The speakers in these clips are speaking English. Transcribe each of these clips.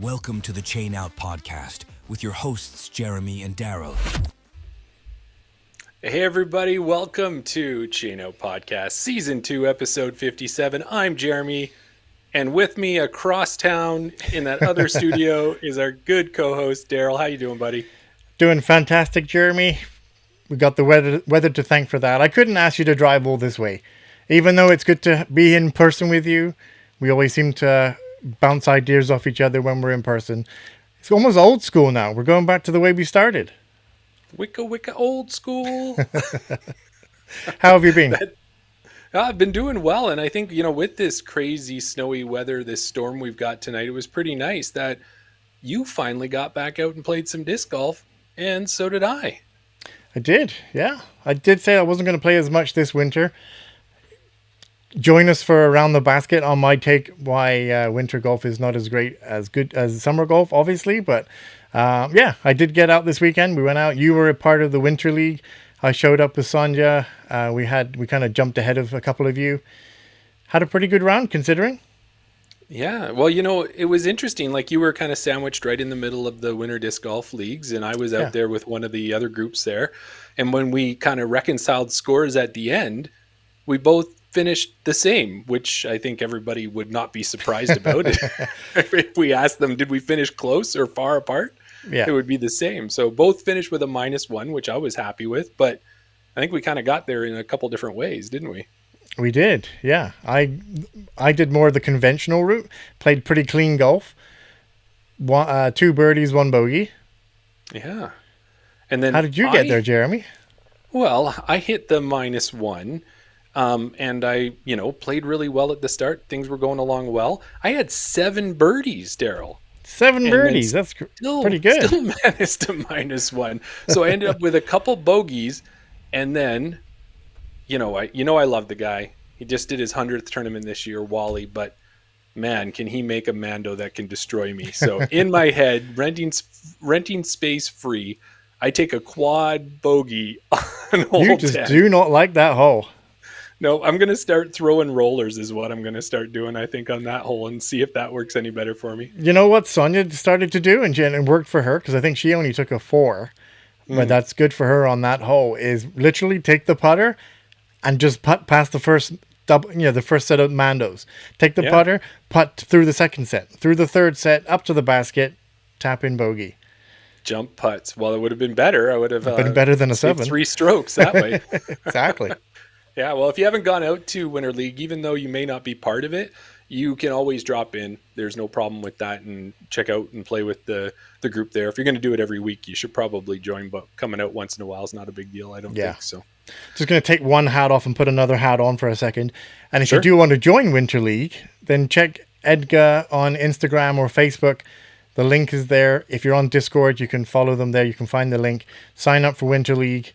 Welcome to the Chain Out Podcast with your hosts, Jeremy and Daryl. Hey everybody, welcome to Chain Out Podcast, Season 2, Episode 57. I'm Jeremy, and with me across town in that other studio is our good co-host, Daryl. How you doing, buddy? Doing fantastic, Jeremy. We got the weather to thank for that. I couldn't ask you to drive all this way. Even though it's good to be in person with you, we always seem to bounce ideas off each other when we're in person. It's almost old school now. We're going back to the way we started. Wicca old school. How have you been? I've been doing well, and I think, with this crazy snowy weather, this storm we've got tonight, it was pretty nice that you finally got back out and played some disc golf, and so did I. I did, yeah. I did say I wasn't going to play as much this winter. Join us for Around the Basket on my take why winter golf is not as good as summer golf, obviously, but yeah, I did get out this weekend. We went out. You were a part of the Winter League. I showed up with Sonia. We kind of jumped ahead of a couple of you. Had a pretty good round, considering. Yeah, well, it was interesting. Like, you were kind of sandwiched right in the middle of the Winter Disc Golf Leagues, and I was out there with one of the other groups there. And when we kind of reconciled scores at the end, we both finished the same, which I think everybody would not be surprised about. If we asked them, did we finish close or far apart? Yeah, it would be the same. So both finished with a -1, which I was happy with, but I think we kind of got there in a couple different ways, didn't we? We did, yeah. I did more of the conventional route, played pretty clean golf. 2 birdies, 1 bogey. Yeah. And then how did you get there, Jeremy? Well, I hit the -1. And I, played really well at the start. Things were going along well. I had 7 birdies, Daryl. 7 birdies. That's pretty good. Still managed to -1. So I ended up with a couple bogeys, and then, I love the guy. He just did his 100th tournament this year, Wally. But man, can he make a Mando that can destroy me? So in my head, renting space free, I take a quad bogey on hole 10. You just do not like that hole. No, I'm going to start throwing rollers is what I'm going to start doing, I think, on that hole and see if that works any better for me. You know what Sonia started to do and worked for her, because I think she only took a 4, but that's good for her on that hole, is literally take the putter and just putt past the first the first set of Mandos. Take the putter, putt through the second set, through the third set, up to the basket, tap in bogey. Jump putts. Well, it would have been better. I would have been better than a 7. 3 strokes that way. Exactly. Yeah, well, if you haven't gone out to Winter League, even though you may not be part of it, you can always drop in. There's no problem with that, and check out and play with the group there. If you're going to do it every week, you should probably join, but coming out once in a while is not a big deal, I don't think so. Just going to take one hat off and put another hat on for a second. And if you do want to join Winter League, then check Edgar on Instagram or Facebook. The link is there. If you're on Discord, you can follow them there. You can find the link. Sign up for Winter League.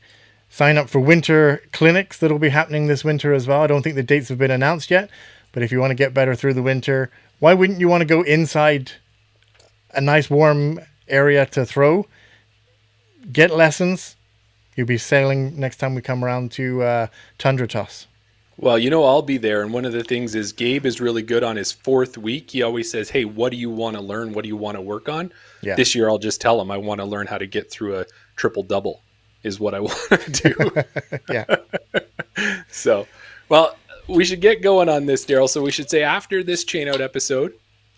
Sign up for winter clinics that will be happening this winter as well. I don't think the dates have been announced yet, but if you want to get better through the winter, why wouldn't you want to go inside a nice warm area to throw? Get lessons. You'll be sailing next time we come around to Tundra Toss. Well, I'll be there, and one of the things is Gabe is really good on his 4th week. He always says, hey, what do you want to learn? What do you want to work on? Yeah. This year, I'll just tell him I want to learn how to get through a triple-double. Is what I want to do. Yeah. So, well, we should get going on this, Daryl. So we should say after this Chain Out episode,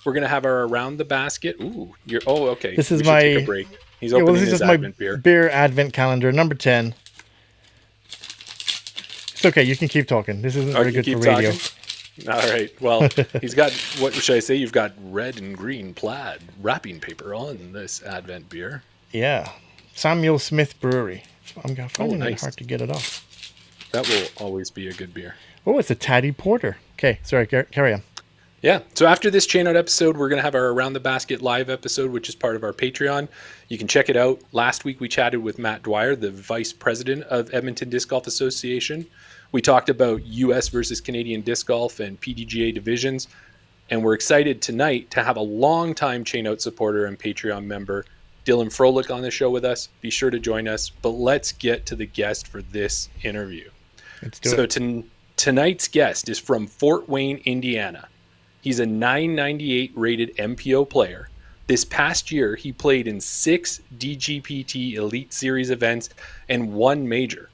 we're going to have our Around the Basket. Ooh, okay. This is take a break. He's opening this is his just Advent my beer Advent calendar, number 10. It's okay. You can keep talking. This isn't very good for radio. All right. Well, he's got, what should I say? You've got red and green plaid wrapping paper on this Advent beer. Yeah. Samuel Smith Brewery. I'm finding it hard to get it off. That will always be a good beer. Oh, it's a Taddy Porter. Okay, sorry, carry on. Yeah, so after this Chain Out episode, we're going to have our Around the Basket live episode, which is part of our Patreon. You can check it out. Last week, we chatted with Matt Dwyer, the vice president of Edmonton Disc Golf Association. We talked about U.S. versus Canadian disc golf and PDGA divisions. And we're excited tonight to have a longtime Chain Out supporter and Patreon member, Dylan Froelich, on the show with us. Be sure to join us. But let's get to the guest for this interview. Let's do it. Tonight's guest is from Fort Wayne, Indiana. He's a 998 rated MPO player. This past year, he played in 6 DGPT Elite Series events and 1 major.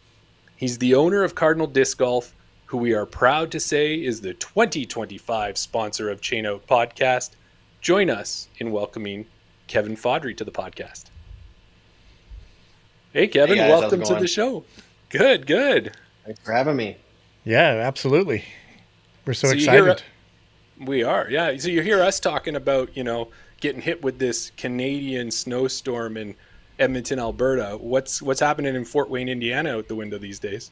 He's the owner of Cardinal Disc Golf, who we are proud to say is the 2025 sponsor of Chain Out Podcast. Join us in welcoming Kevin Fodrey to the podcast. Hey, Kevin, Hey guys, welcome to the show. Good. Thanks for having me. Yeah, absolutely. We're so excited. We are, yeah. So you hear us talking about, getting hit with this Canadian snowstorm in Edmonton, Alberta. What's happening in Fort Wayne, Indiana out the window these days?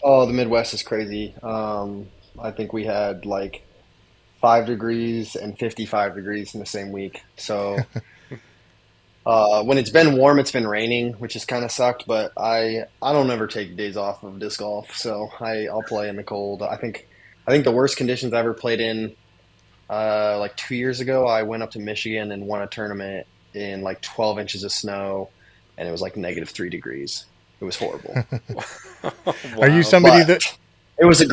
Oh, the Midwest is crazy. I think we had like 5 degrees and 55 degrees in the same week. So when it's been warm, it's been raining, which has kind of sucked. But I don't ever take days off of disc golf, so I'll play in the cold. I think the worst conditions I ever played in, like 2 years ago, I went up to Michigan and won a tournament in like 12 inches of snow, and it was like -3 degrees. It was horrible. Wow. Are you somebody that? It was a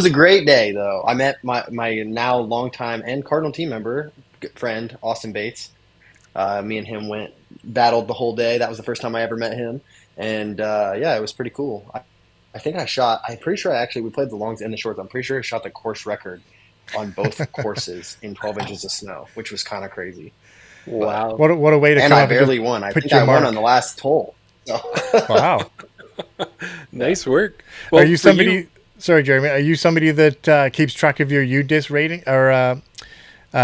great day though. I met my now longtime and Cardinal team member, good friend Austin Bates. Me and him battled the whole day. That was the first time I ever met him, and yeah, it was pretty cool. I'm pretty sure we played the longs and the shorts. I'm pretty sure I shot the course record on both courses in 12 inches of snow, which was kind of crazy. Wow. What a way to And come I up barely and won. I put think your I won mark. on the last hole. So. Wow. Nice work. Well, Are you somebody? Sorry, Jeremy. Are you somebody that keeps track of your UDisc rating or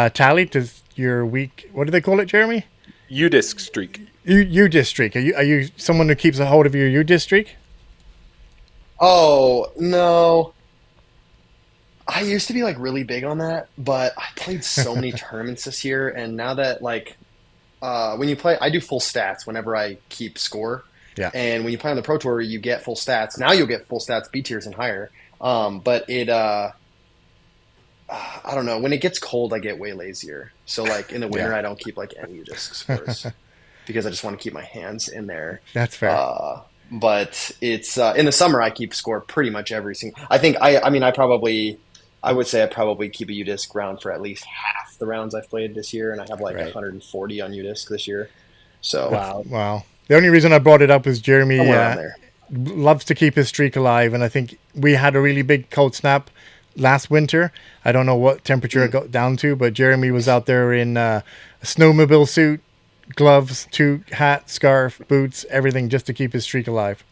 tally? Does your week? What do they call it, Jeremy? UDisc streak. UDisc streak. Are you someone who keeps a hold of your UDisc streak? Oh, no. I used to be like really big on that, but I played so many tournaments this year, and now that when you play, I do full stats whenever I keep score. Yeah. And when you play on the Pro Tour, you get full stats. Now you'll get full stats B tiers and higher. But I don't know. When it gets cold, I get way lazier. So like in the winter, Yeah. I don't keep like any UDisc scores because I just want to keep my hands in there. That's fair. But it's in the summer I keep score pretty much every single. I think I would say I probably keep a UDisc round for at least half the rounds I've played this year, and I have like Right. 140 on UDisc this year. So Wow. The only reason I brought it up is Jeremy somewhere around there. loves to keep his streak alive, and I think we had a really big cold snap last winter. I don't know what temperature it got down to, but Jeremy was out there in a snowmobile suit, gloves, toque, hat, scarf, boots, everything just to keep his streak alive.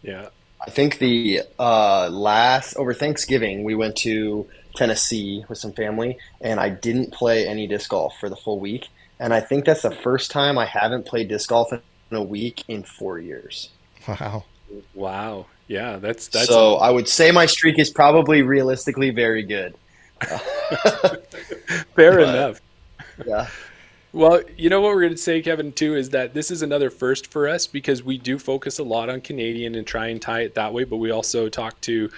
Yeah. I think the over Thanksgiving we went to Tennessee with some family, and I didn't play any disc golf for the full week. And I think that's the first time I haven't played disc golf in a week in 4 years. Wow. Yeah, that's So I would say my streak is probably realistically very good. fair enough. Yeah. Well, you know what we're going to say, Kevin, too, is that this is another first for us because we do focus a lot on Canadian and try and tie it that way, but we also talk to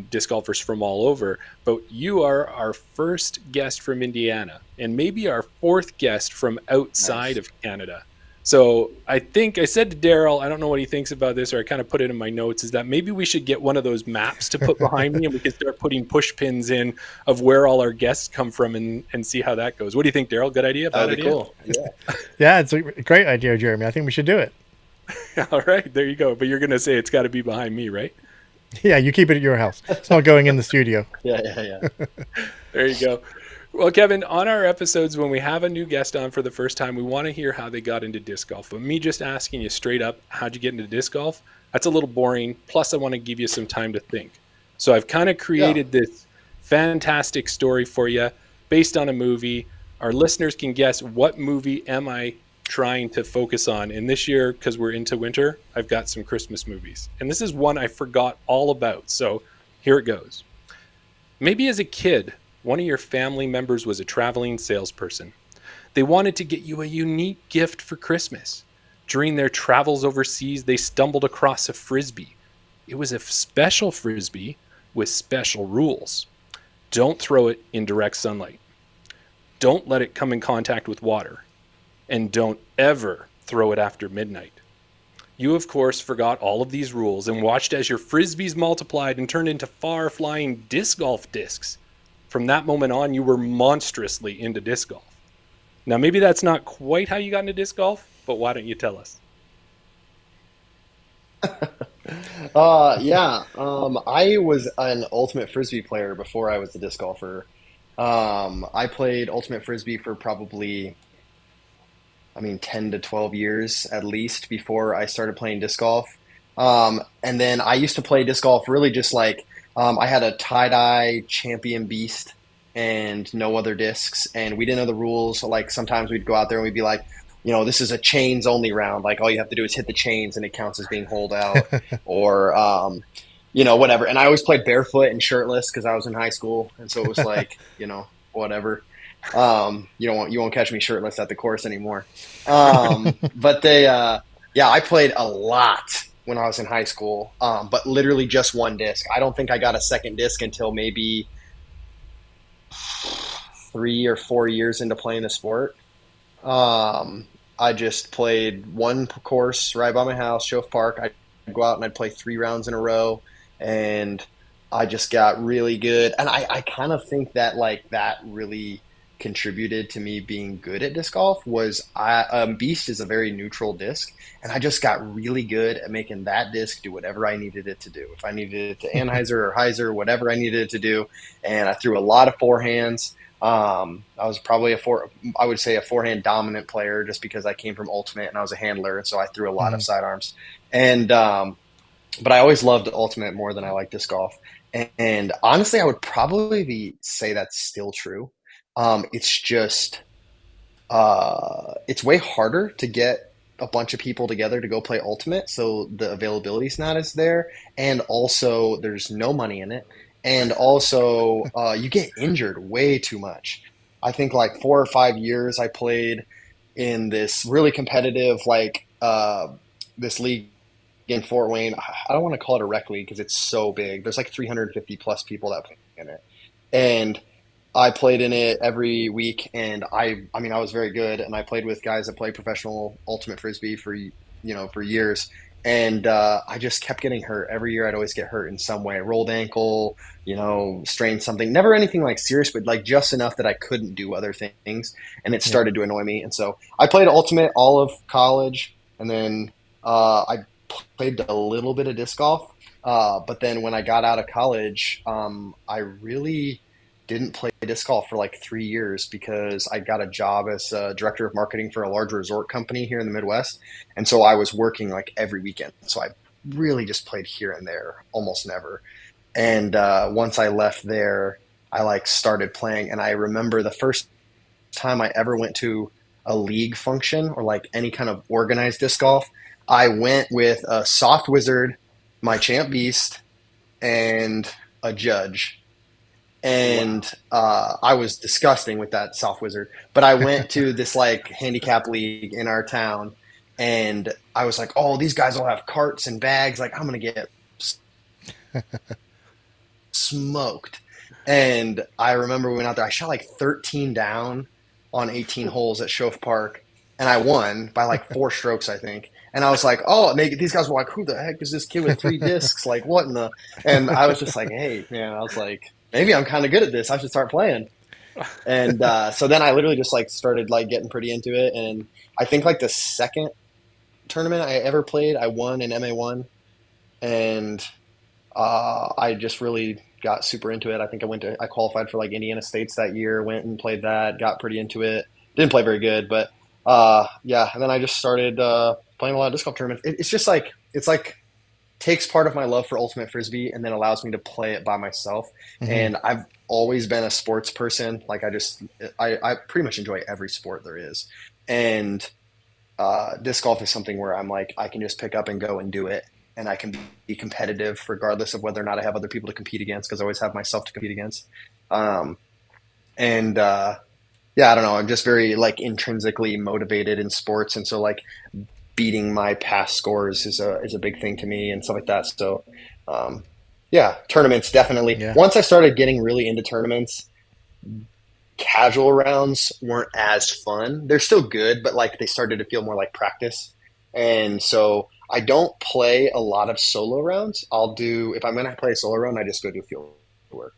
disc golfers from all over. But you are our first guest from Indiana and maybe our 4th guest from outside of Canada. So I think I said to Daryl, I don't know what he thinks about this, or I kind of put it in my notes, is that maybe we should get one of those maps to put behind me and we can start putting push pins in of where all our guests come from and see how that goes. What do you think, Daryl? Good idea? Bad That'd be idea? cool. Yeah. Yeah, it's a great idea, Jeremy. I think we should do it. All right, there you go. But you're going to say it's got to be behind me, right? Yeah, you keep it at your house. It's not going in the studio. Yeah. There you go. Well, Kevin, on our episodes, when we have a new guest on for the first time, we want to hear how they got into disc golf. But me just asking you straight up, how'd you get into disc golf? That's a little boring. Plus, I want to give you some time to think. So I've kind of created this fantastic story for you based on a movie. Our listeners can guess what movie am I trying to focus on. And this year, because we're into winter, I've got some Christmas movies. And this is one I forgot all about. So here it goes. Maybe as a kid, one of your family members was a traveling salesperson. They wanted to get you a unique gift for Christmas. During their travels overseas, they stumbled across a Frisbee. It was a special Frisbee with special rules. Don't throw it in direct sunlight. Don't let it come in contact with water. And don't ever throw it after midnight. You, of course, forgot all of these rules and watched as your Frisbees multiplied and turned into far-flying disc golf discs. From that moment on, you were monstrously into disc golf. Now, maybe that's not quite how you got into disc golf, but why don't you tell us? Yeah. I was an ultimate frisbee player before I was a disc golfer. I played ultimate frisbee for probably, I mean, 10 to 12 years at least before I started playing disc golf. And then I used to play disc golf really just like I had a tie-dye champion beast and no other discs, and we didn't know the rules. So, like sometimes we'd go out there and we'd be like, this is a chains only round. Like all you have to do is hit the chains and it counts as being holed out, or whatever. And I always played barefoot and shirtless because I was in high school, and so it was like, whatever. You won't catch me shirtless at the course anymore. But yeah, I played a lot when I was in high school, but literally just one disc. I don't think I got a second disc until maybe 3 or 4 years into playing the sport. I just played one course right by my house, Shove Park. I'd go out and I'd play 3 rounds in a row, and I just got really good. And I kind of think that like that really contributed to me being good at disc golf was Beast is a very neutral disc, and I just got really good at making that disc do whatever I needed it to do. If I needed it to Anheuser or Heiser, whatever I needed it to do, and I threw a lot of forehands. I was probably I would say a forehand dominant player just because I came from Ultimate and I was a handler, and so I threw a lot of sidearms. And but I always loved Ultimate more than I liked disc golf. And honestly, I would probably say that's still true. It's just it's way harder to get a bunch of people together to go play Ultimate, so the availability is not as there, and also there's no money in it, and also you get injured way too much. I think like 4 or 5 years I played in this really competitive this league in Fort Wayne. I don't want to call it a rec league because it's so big. There's like 350 plus people that play in it, and I played in it every week, and I mean, I was very good, and I played with guys that played professional ultimate frisbee for years, and I just kept getting hurt every year. I'd always get hurt in some way, rolled ankle, strained something. Never anything like serious, but like just enough that I couldn't do other things, and it started to annoy me. And so I played ultimate all of college, and then I played a little bit of disc golf, but then when I got out of college, I really didn't play disc golf for like 3 years because I got a job as a director of marketing for a large resort company here in the Midwest. And so I was working like every weekend. So I really just played here and there, almost never. And once I left there, I like started playing. And I remember the first time I ever went to a league function or like any kind of organized disc golf, I went with a soft wizard, my champ beast, and a judge. And I was disgusting with that soft wizard. But I went to this like handicap league in our town, and I was like, oh, these guys all have carts and bags. Like, I'm going to get smoked. And I remember we went out there. I shot like 13 down on 18 holes at Shove Park, and I won by like 4 strokes, I think. And I was like, oh, these guys were like, who the heck is this kid with 3 discs? Like, what in the? And I was just like, hey, man, I was like, maybe I'm kind of good at this. I should start playing. And so then I literally just like started like getting pretty into it. And I think like the second tournament I ever played, I won in MA1, and I just really got super into it. I think I qualified for like Indiana States that year, went and played that, got pretty into it. Didn't play very good, but yeah. And then I just started playing a lot of disc golf tournaments. It's just like, takes part of my love for ultimate frisbee and then allows me to play it by myself. And I've always been a sports person. Like I pretty much enjoy every sport there is. And disc golf is something where I'm like, I can just pick up and go and do it. And I can be competitive regardless of whether or not I have other people to compete against, because I always have myself to compete against. Yeah, I don't know. I'm just very like intrinsically motivated in sports. And so like beating my past scores is a big thing to me and stuff like that. So, yeah, tournaments definitely. Yeah. Once I started getting really into tournaments, casual rounds weren't as fun. They're still good, but like they started to feel more like practice. And so I don't play a lot of solo rounds. If I'm going to play a solo round, I just go do field work.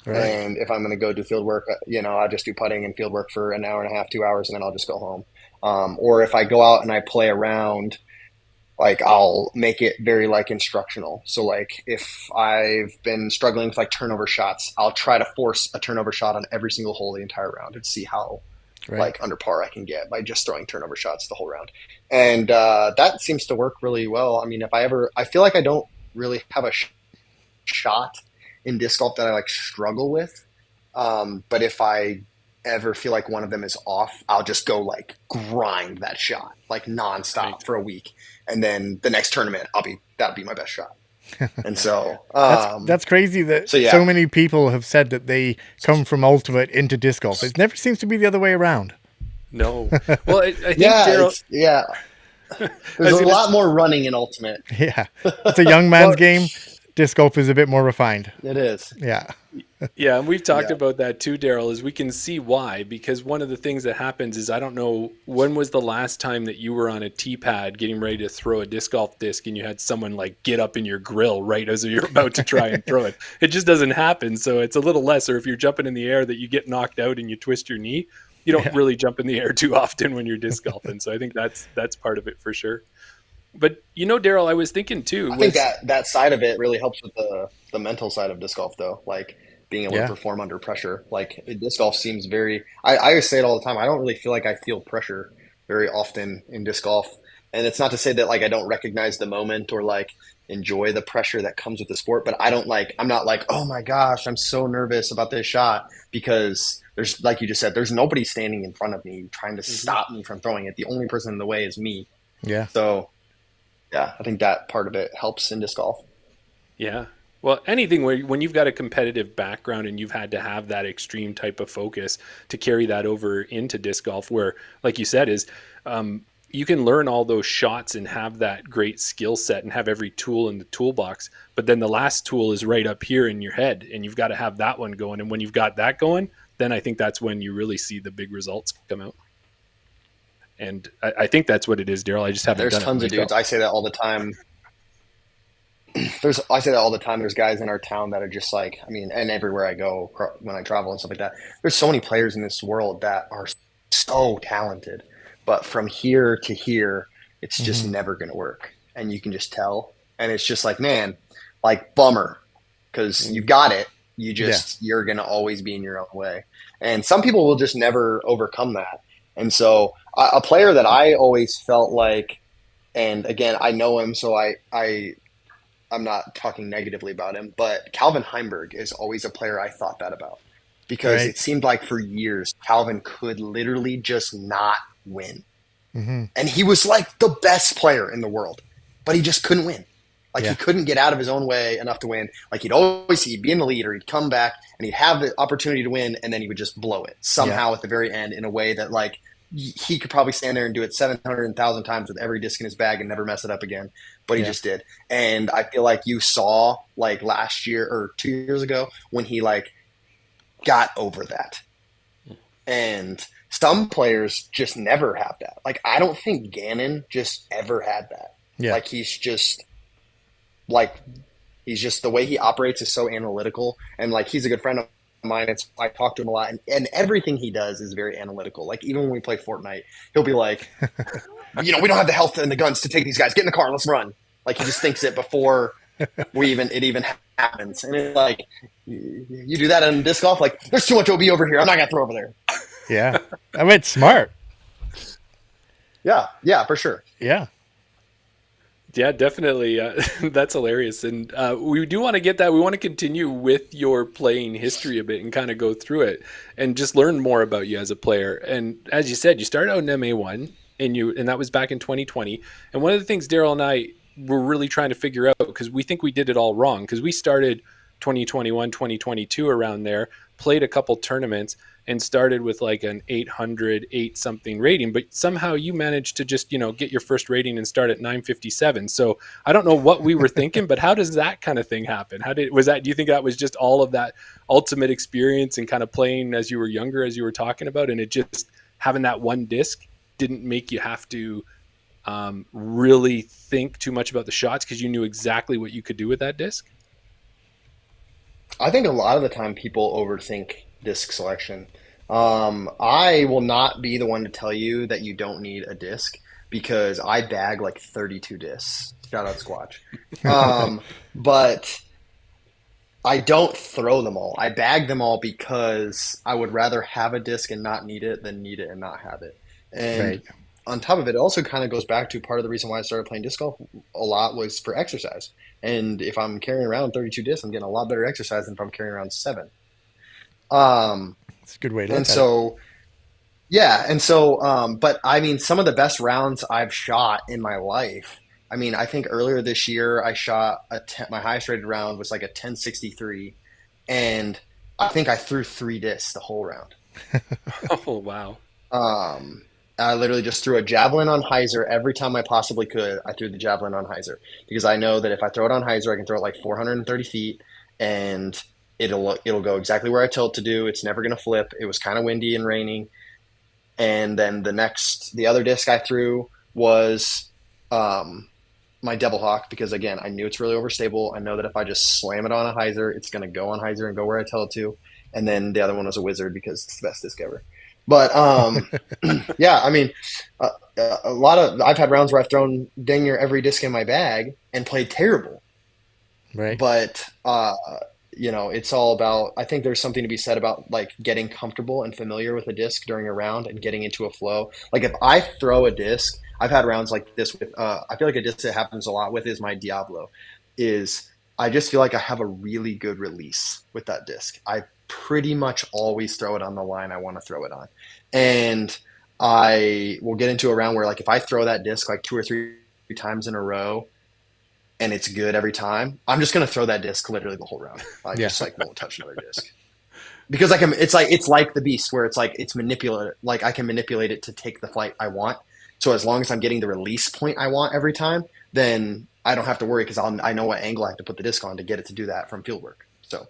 Right. And if I'm going to go do field work, I just do putting and field work for an hour and a half, 2 hours, and then I'll just go home. Or if I go out and I play around, like I'll make it very like instructional. So like if I've been struggling with like turnover shots, I'll try to force a turnover shot on every single hole the entire round and see how like under par I can get by just throwing turnover shots the whole round. And that seems to work really well. I mean, I feel like I don't really have a shot in disc golf that I like struggle with. But if I ever feel like one of them is off, I'll just go like grind that shot like nonstop for a week. And then the next tournament, that'll be my best shot. And so that's crazy that so many people have said that they come from ultimate into disc golf. It never seems to be the other way around. No. Well, I think Daryl, there's a lot more running in ultimate. Yeah. It's a young man's game. Disc golf is a bit more refined. It is. Yeah. Yeah, and we've talked about that too, Daryl, is we can see why, because one of the things that happens is, I don't know, when was the last time that you were on a tee pad getting ready to throw a disc golf disc and you had someone like get up in your grill right as you're about to try and throw it? It just doesn't happen. So it's a little less, or if you're jumping in the air that you get knocked out and you twist your knee, you don't really jump in the air too often when you're disc golfing. So I think that's part of it for sure. But Daryl, I was thinking too. I think that side of it really helps with the mental side of disc golf, though. Like being able to perform under pressure. Like disc golf seems very. I always say it all the time. I don't really feel like I feel pressure very often in disc golf, and it's not to say that like I don't recognize the moment or like enjoy the pressure that comes with the sport. But I'm not like, oh my gosh, I'm so nervous about this shot, because there's, like you just said, there's nobody standing in front of me trying to stop me from throwing it. The only person in the way is me. Yeah. So. Yeah, I think that part of it helps in disc golf. Yeah. Well, anything when you've got a competitive background and you've had to have that extreme type of focus to carry that over into disc golf, where, like you said, is you can learn all those shots and have that great skill set and have every tool in the toolbox. But then the last tool is right up here in your head, and you've got to have that one going. And when you've got that going, then I think that's when you really see the big results come out. And I think that's what it is, Daryl. I just haven't done it. There's tons of dudes. I say that all the time. There's guys in our town that are just like, I mean, and everywhere I go when I travel and stuff like that, there's so many players in this world that are so talented, but from here to here, it's just never going to work. And you can just tell. And it's just like, man, like bummer, because you got it. You're going to always be in your own way. And some people will just never overcome that. And so a player that I always felt like, and again, I know him, so I'm not talking negatively about him, but Calvin Heimberg is always a player I thought that about, because it seemed like for years, Calvin could literally just not win. Mm-hmm. And he was like the best player in the world, but he just couldn't win. Like he couldn't get out of his own way enough to win. Like he'd be in the lead, or he'd come back and he'd have the opportunity to win, and then he would just blow it somehow at the very end in a way that like he could probably stand there and do it 700,000 times with every disc in his bag and never mess it up again. But he just did. And I feel like you saw like last year or 2 years ago when he like got over that. And some players just never have that. Like I don't think Gannon just ever had that. Yeah. Like he's just the way he operates is so analytical, and like he's a good friend of mine. I talk to him a lot, and everything he does is very analytical. Like even when we play Fortnite, he'll be like, we don't have the health and the guns to take these guys. Get in the car and let's run. Like he just thinks it before it even happens. And it's like, you do that in disc golf, like there's too much OB over here. I'm not gonna throw over there. Yeah, I mean it's smart. Yeah, for sure. Yeah. Yeah, definitely. That's hilarious. And we do want to get that. We want to continue with your playing history a bit and kind of go through it and just learn more about you as a player. And as you said, you started out in MA1 and that was back in 2020. And one of the things Daryl and I were really trying to figure out, because we think we did it all wrong, because we started 2021, 2022 around there, played a couple tournaments, and started with like an 808 something rating, but somehow you managed to just, get your first rating and start at 957. So I don't know what we were thinking, but how does that kind of thing happen? Do you think that was just all of that ultimate experience and kind of playing as you were younger, as you were talking about, and it just having that one disc didn't make you have to really think too much about the shots because you knew exactly what you could do with that disc? I think a lot of the time people overthink disc selection. I will not be the one to tell you that you don't need a disc because I bag like 32 discs. Shout out Squatch. But I don't throw them all. I bag them all because I would rather have a disc and not need it than need it and not have it. And Right. on top of it, it also kind of goes back to part of the reason why I started playing disc golf a lot was for exercise. And if I'm carrying around 32 discs, I'm getting a lot better exercise than if I'm carrying around seven. It's a good way to And look at it. so, yeah. And so, but I mean, some of the best rounds I've shot in my life. I mean, I think earlier this year I shot my highest rated round was like a 1063, and I think I threw three discs the whole round. Oh, wow. I literally just threw a javelin on hyzer every time I possibly could. I threw the javelin on hyzer because I know that if I throw it on hyzer, I can throw it like 430 feet, and it'll go exactly where I tell it to do. It's never going to flip. It was kind of windy and raining, and then the other disc I threw was my Devil Hawk because again I knew it's really overstable. I know that if I just slam it on a hyzer, it's going to go on hyzer and go where I tell it to. And then the other one was a Wizard because it's the best disc ever. But yeah, I mean, I've had rounds where I've thrown dang near every disc in my bag and played terrible. Right. But it's all about. I think there's something to be said about like getting comfortable and familiar with a disc during a round and getting into a flow. Like if I throw a disc, I've had rounds like this with. I feel like a disc that happens a lot with is my Diablo. Is I just feel like I have a really good release with that disc. I pretty much always throw it on the line I want to throw it on. And I will get into a round where like if I throw that disc like 2 or 3 times in a row and it's good every time, I'm just going to throw that disc literally the whole round. I just like won't touch another disc. Because it's like the beast where it's like it's manipulated, like I can manipulate it to take the flight I want. So as long as I'm getting the release point I want every time, then I don't have to worry because I know what angle I have to put the disc on to get it to do that from field work. So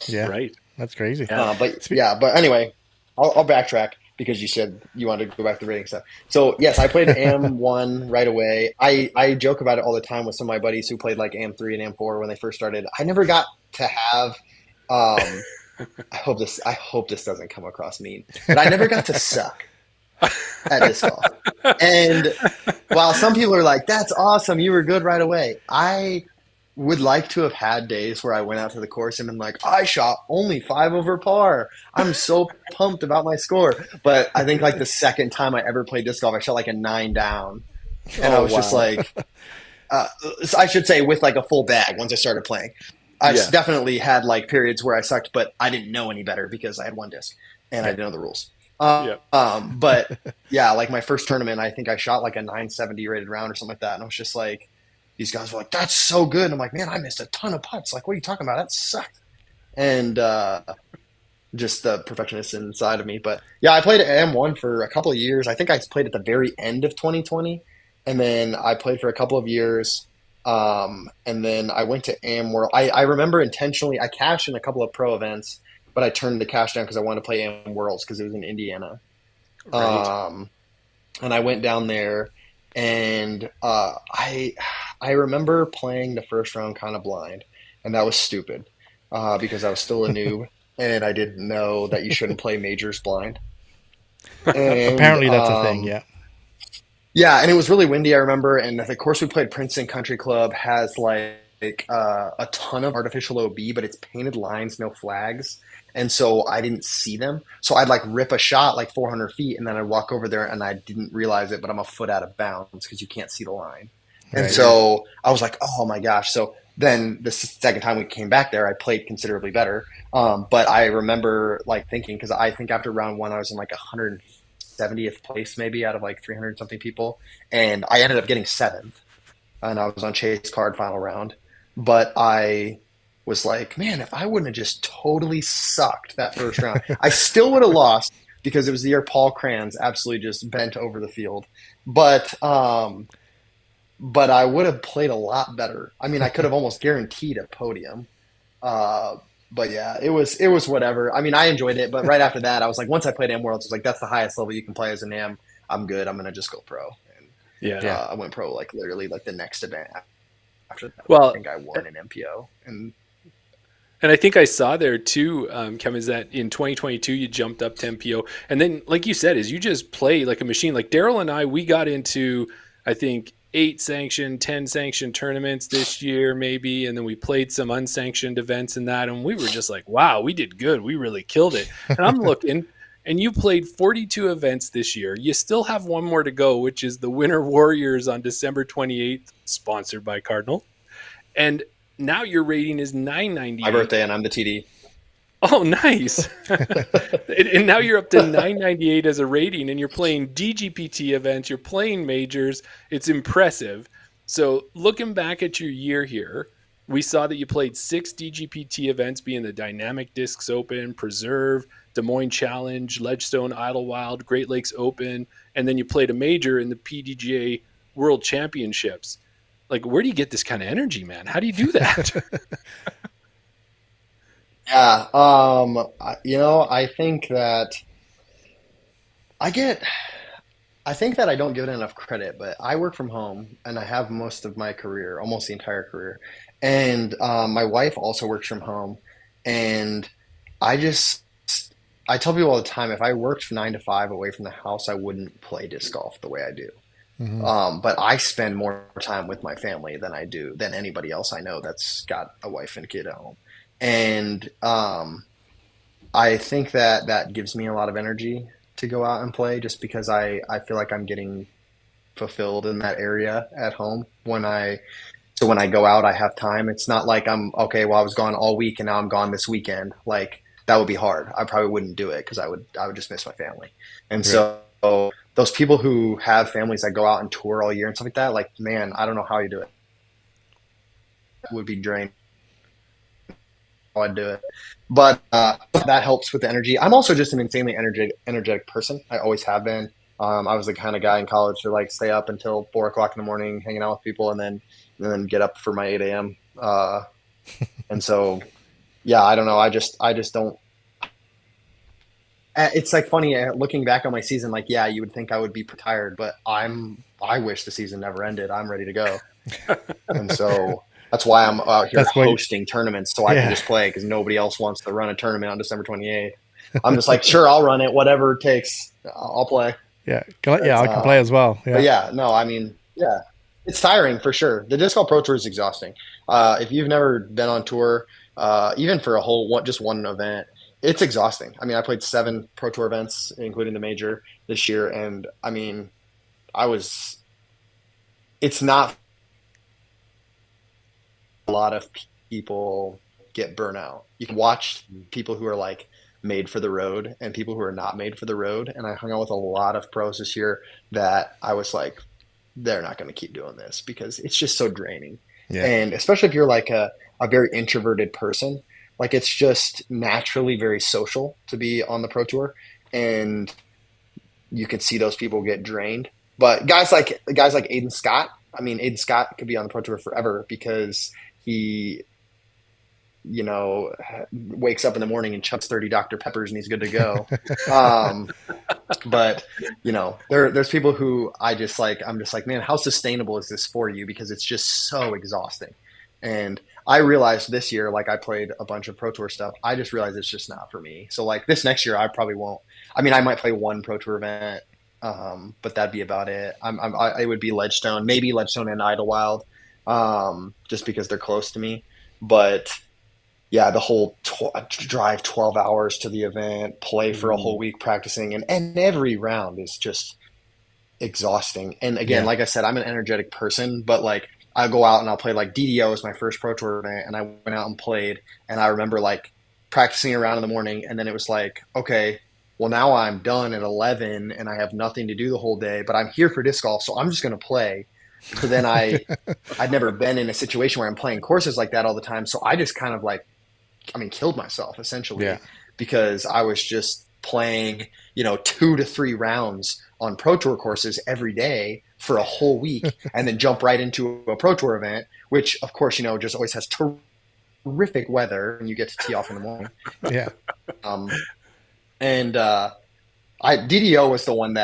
Yeah. Right. That's crazy. but anyway, I'll backtrack because you said you wanted to go back to rating stuff. So yes, I played AM1 right away. I joke about it all the time with some of my buddies who played like AM3 and AM4 when they first started. I never got to have. I hope this doesn't come across mean, but I never got to suck at disc golf. And while some people are like, "That's awesome, you were good right away," I would like to have had days where I went out to the course and been like, I shot only 5 over par. I'm so pumped about my score. But I think like the second time I ever played disc golf, I shot like a 9 down. And I was just like, I should say with like a full bag once I started playing. I definitely had like periods where I sucked, but I didn't know any better because I had one disc and I didn't know the rules. But yeah, like my first tournament, I think I shot like a 970 rated round or something like that. And I was just like, these guys were like, that's so good. And I'm like, man, I missed a ton of putts. Like, what are you talking about? That sucked. And just the perfectionist inside of me. But yeah, I played at M1 for a couple of years. I think I played at the very end of 2020. And then I played for a couple of years. And then I went to AM World. I remember intentionally, I cashed in a couple of pro events, but I turned the cash down because I wanted to play AM Worlds because it was in Indiana. Right. And I went down there. And I remember playing the first round kind of blind, and that was stupid because I was still a noob and I didn't know that you shouldn't play majors blind. And, Apparently that's a thing, yeah. Yeah, and it was really windy, I remember, and the course we played, Princeton Country Club, has like a ton of artificial OB, but it's painted lines, no flags. And so I didn't see them. So I'd like rip a shot like 400 feet and then I'd walk over there and I didn't realize it, but I'm a foot out of bounds because you can't see the line. And Right. so I was like, oh my gosh. So then the second time we came back there, I played considerably better. But I remember like thinking, because I think after round one, I was in like 170th place maybe out of like 300 something people. And I ended up getting 7th. And I was on Chase Card final round. But I was like, man, if I wouldn't have just totally sucked that first round, I still would have lost because it was the year Paul Kranz absolutely just bent over the field. But I would have played a lot better. I mean, I could have almost guaranteed a podium. But yeah, it was whatever. I mean, I enjoyed it, but right after that, I was like, once I played AM Worlds, I was like, that's the highest level you can play as an AM. I'm good. I'm gonna just go pro. And I went pro like literally like the next event after that. Well, I think I won an MPO. And And I think I saw there too, Kevin, is that in 2022 you jumped up to MPO, and then like you said, is you just play like a machine. Like Daryl and I, we got into I think 8 sanctioned, 10 sanctioned tournaments this year maybe, and then we played some unsanctioned events and that, and we were just like, wow, we did good, we really killed it. And I'm looking, and you played 42 events this year. You still have one more to go, which is the Winter Warriors on December 28th, sponsored by Cardinal. And now your rating is 998. My birthday, and I'm the TD. Oh, nice. And now you're up to 998 as a rating, and you're playing DGPT events, you're playing majors. It's impressive. So looking back at your year here, we saw that you played 6 DGPT events, being the Dynamic Discs Open, Preserve, Des Moines Challenge, Ledgestone Idlewild, Great Lakes Open, and then you played a major in the PDGA World Championships. Like, where do you get this kind of energy, man? How do you do that? Yeah, I think that I don't give it enough credit, but I work from home and I have most of my career, almost the entire career. And my wife also works from home. And I tell people all the time, if I worked 9 to 5 away from the house, I wouldn't play disc golf the way I do. But I spend more time with my family than anybody else I know that's got a wife and kid at home. And I think that gives me a lot of energy to go out and play, just because I feel like I'm getting fulfilled in that area at home. When I go out, I have time. It's not like I was gone all week and now I'm gone this weekend. Like, that would be hard. I probably wouldn't do it because I would just miss my family. And so those people who have families that go out and tour all year and stuff like that, like, man, I don't know how you do it. It would be drained. I'd do it, but that helps with the energy. I'm also just an insanely energetic person. I always have been. I was the kind of guy in college to like stay up until 4 o'clock in the morning, hanging out with people, and then get up for my 8 a.m. And so, yeah, I don't know. I just don't. It's like funny looking back on my season. Like, yeah, you would think I would be tired, but I wish the season never ended. I'm ready to go, and so. That's why I'm out here hosting tournaments, so I can just play, because nobody else wants to run a tournament on December 28th. I'm just like, sure, I'll run it, whatever it takes. I'll play. Yeah, I can play as well. Yeah. But yeah, no, I mean, yeah, it's tiring for sure. The Disc Golf Pro Tour is exhausting. If you've never been on tour, even for just one event, it's exhausting. I mean, I played 7 Pro Tour events, including the major this year, and I mean, it's not. A lot of people get burnout. You can watch people who are like made for the road and people who are not made for the road. And I hung out with a lot of pros this year that I was like, they're not going to keep doing this because it's just so draining. Yeah. And especially if you're like a very introverted person, like, it's just naturally very social to be on the pro tour, and you can see those people get drained. But guys like Aiden Scott, I mean, Aiden Scott could be on the pro tour forever because he, wakes up in the morning and chucks 30 Dr. Peppers and he's good to go. But there's people who I'm just like, man, how sustainable is this for you? Because it's just so exhausting. And I realized this year, like, I played a bunch of pro tour stuff. I just realized it's just not for me. So like this next year, I probably won't. I mean, I might play one pro tour event, but that'd be about it. It would be Ledgestone, maybe Ledgestone and Idlewild. Just because they're close to me. But yeah, the whole drive 12 hours to the event, play for a whole week practicing, and every round is just exhausting. And again, like I said, I'm an energetic person, but like, I go out and I'll play, like, DDO is my first pro tour event, and I went out and played, and I remember like practicing around in the morning, and then it was like, okay, well, now I'm done at 11 and I have nothing to do the whole day, but I'm here for disc golf, so I'm just going to play. So then I'd never been in a situation where I'm playing courses like that all the time. So I just kind of killed myself essentially, because I was just playing, 2 to 3 rounds on pro tour courses every day for a whole week and then jump right into a pro tour event, which of course, just always has terrific weather and you get to tee off in the morning. Yeah. DDO was the one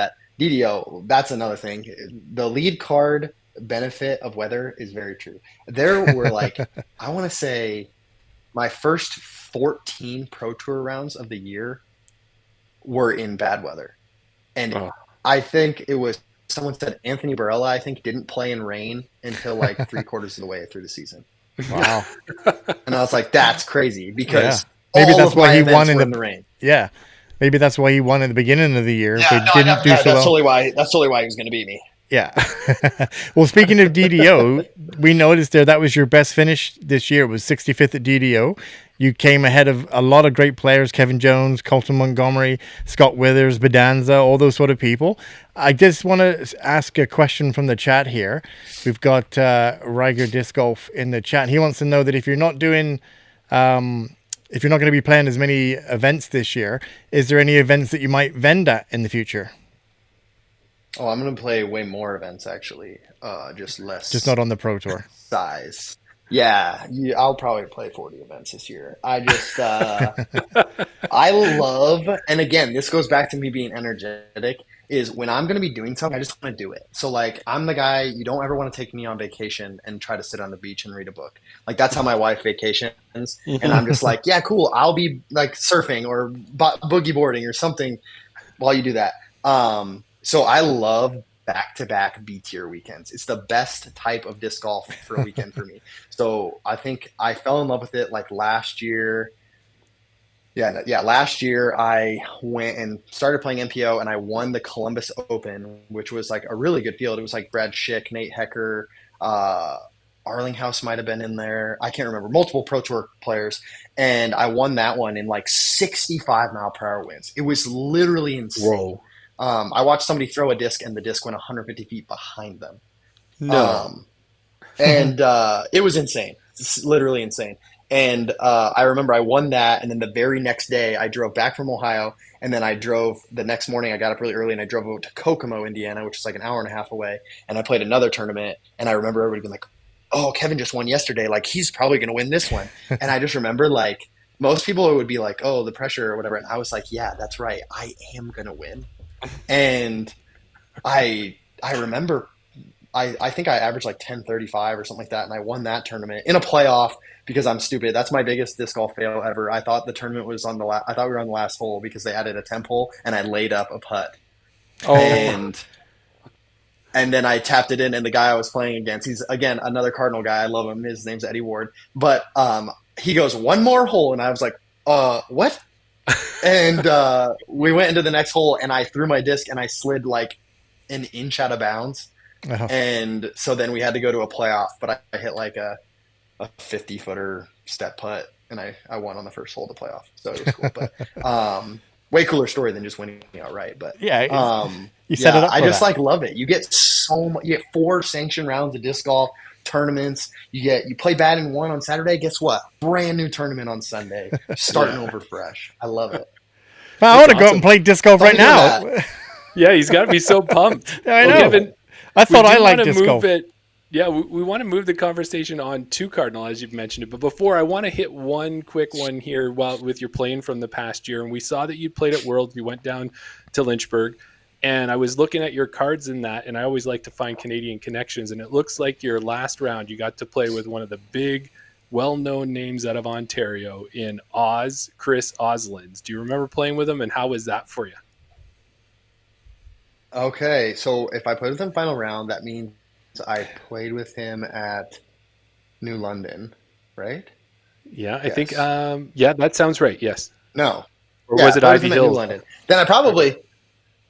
that's another thing. The lead card benefit of weather is very true. There were like, I want to say my first 14 Pro Tour rounds of the year were in bad weather. And I think it was, someone said Anthony Barella, I think, didn't play in rain until like 3/4 of the way through the season. Wow. And I was like, that's crazy, because maybe all that's of why my he events won were in the rain. Yeah. Maybe that's why he won at the beginning of the year. Yeah, but no, didn't do so that's well. that's totally why he was going to beat me. Yeah. Well, speaking of DDO, we noticed there that was your best finish this year. It was 65th at DDO. You came ahead of a lot of great players, Kevin Jones, Colton Montgomery, Scott Withers, Bedanza, all those sort of people. I just want to ask a question from the chat here. We've got Riger Disc Golf in the chat. He wants to know that if you're not doing... if you're not going to be playing as many events this year, is there any events that you might vend at in the future? Oh, I'm going to play way more events, actually. Just not on the Pro Tour size. Yeah, I'll probably play 40 events this year. I just, I love, and again, this goes back to me being energetic, is when I'm going to be doing something, I just want to do it. So like, I'm the guy, you don't ever want to take me on vacation and try to sit on the beach and read a book. Like, that's how my wife vacations. And I'm just like, yeah, cool. I'll be like surfing or boogie boarding or something while you do that. So I love back-to-back B-tier weekends. It's the best type of disc golf for a weekend for me. So I think I fell in love with it like last year. Yeah, last year I went and started playing MPO, and I won the Columbus Open, which was like a really good field. It was like Brad Schick, Nate Hecker, Arlinghouse might have been in there. I can't remember. Multiple Pro Tour players. And I won that one in like 65-mile-per-hour winds. It was literally insane. Whoa. I watched somebody throw a disc, and the disc went 150 feet behind them. No. And it was insane. It's literally insane. And I remember I won that, and then the very next day I drove back from Ohio, and then I drove the next morning. I got up really early, and I drove over to Kokomo, Indiana, which is like an hour and a half away, and I played another tournament. And I remember everybody being like, oh, Kevin just won yesterday. Like, he's probably going to win this one. And I just remember, like, most people would be like, oh, the pressure or whatever. And I was like, yeah, that's right. I am going to win. And I remember I think I averaged like 10:35 or something like that, and I won that tournament in a playoff because I'm stupid. That's my biggest disc golf fail ever. I thought the tournament was on I thought we were on the last hole because they added a temp hole, and I laid up a putt. Oh. And then I tapped it in, and the guy I was playing against, he's again another Cardinal guy. I love him. His name's Eddie Ward. But he goes, one more hole, and I was like, what? And we went into the next hole, and I threw my disc, and I slid like an inch out of bounds. Uh-huh. And so then we had to go to a playoff, but I hit like a 50-footer step putt, and I won on the first hole of the playoff. So it was cool. But way cooler story than just winning outright. But yeah, you set it up. I just like love it. You get so much. You get 4 sanctioned rounds of disc golf tournaments. You play bad in one on Saturday. Guess what? Brand new tournament on Sunday. Starting over fresh. I love it. Well, I want to go out and play disc golf right now. Yeah, he's got to be so pumped. I know. Kevin, I thought I liked disc golf. Yeah, we want to move the conversation on to Cardinal, as you've mentioned it. But before, I want to hit one quick one here with your playing from the past year. And we saw that you played at Worlds. You went down to Lynchburg. And I was looking at your cards in that, and I always like to find Canadian connections. And it looks like your last round, you got to play with one of the big, well-known names out of Ontario in Chris Oslands. Do you remember playing with him, and how was that for you? Okay, so if I played with him final round, that means I played with him at New London, right? Yeah, I think, that sounds right, yes. No. Or was it Ivy Hills? Then I probably...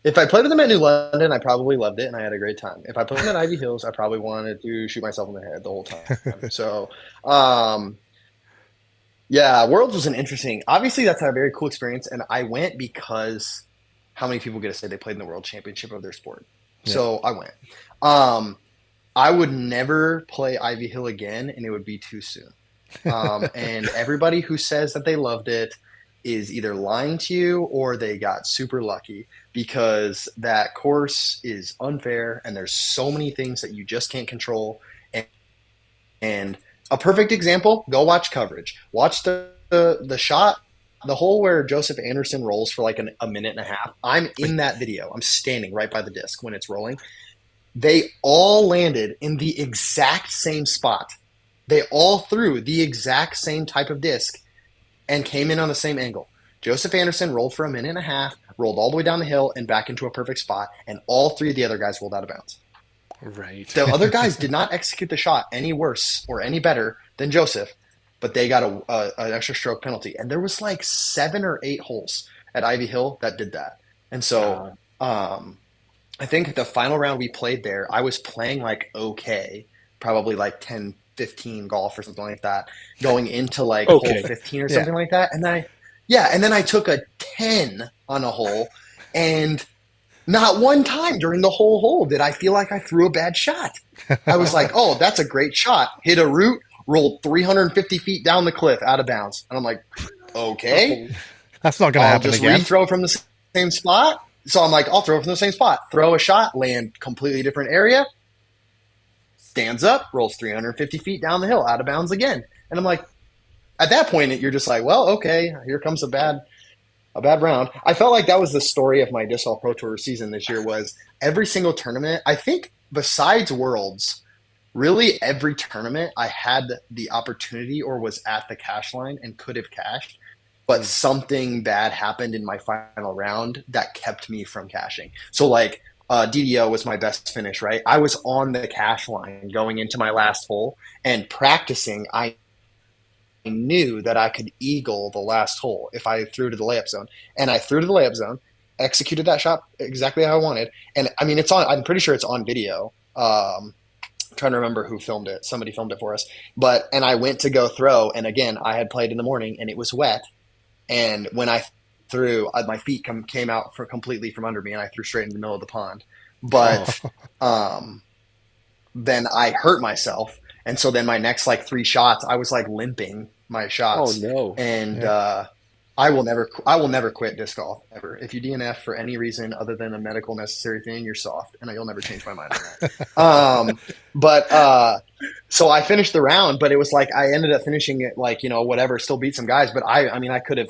If I played with him at New London, I probably loved it, and I had a great time. If I played him at Ivy Hills, I probably wanted to shoot myself in the head the whole time. So, Worlds was an interesting – obviously, that's a very cool experience, and I went because how many people get to say they played in the World Championship of their sport? Yeah. So I went. I would never play Ivy Hill again, and it would be too soon. And everybody who says that they loved it is either lying to you or they got super lucky, because that course is unfair and there's so many things that you just can't control. And a perfect example, go watch coverage. Watch the shot, the hole where Joseph Anderson rolls for like a minute and a half. I'm in that video. I'm standing right by the disc when it's rolling. They all landed in the exact same spot They all threw the exact same type of disc and came in on the same angle. Joseph Anderson rolled for a minute and a half, rolled all the way down the hill and back into a perfect spot, and all three of the other guys rolled out of bounds. Right. The other guys did not execute the shot any worse or any better than Joseph, but they got an extra stroke penalty. And there was like 7 or 8 holes at Ivy Hill that did that. And so I think the final round we played there, I was playing like okay, probably like 10, 15 golf or something like that, going into like hole 15 or something like that. And then I took a 10 on a hole, and not one time during the whole hole did I feel like I threw a bad shot. I was like, oh, that's a great shot. Hit a root, rolled 350 feet down the cliff out of bounds. And I'm like, okay. That's not going to happen again. I'll just re-throw from the same spot. So I'm like, I'll throw it from the same spot. Throw a shot, land completely different area. Stands up, rolls 350 feet down the hill, out of bounds again. And I'm like, at that point, you're just like, well, okay, here comes a bad round. I felt like that was the story of my Disc Golf Pro Tour season this year. Was every single tournament, I think besides Worlds, really every tournament I had the opportunity or was at the cash line and could have cashed, but something bad happened in my final round that kept me from cashing. So like DDO was my best finish, right? I was on the cash line going into my last hole, and practicing, I knew that I could eagle the last hole if I threw to the layup zone. And I threw to the layup zone, executed that shot exactly how I wanted. And I mean, I'm pretty sure it's on video. I'm trying to remember who filmed it. Somebody filmed it for us. And I went to go throw. And again, I had played in the morning and it was wet. And when I threw, my feet came out completely from under me, and I threw straight in the middle of the pond. But then I hurt myself. And so then my next like 3 shots, I was like limping my shots. Oh no! And I will never quit disc golf ever. If you DNF for any reason other than a medical necessary thing, you're soft, and you'll never change my mind on that. So I finished the round, but it was like I ended up finishing it like, whatever, still beat some guys. But I mean, I could have,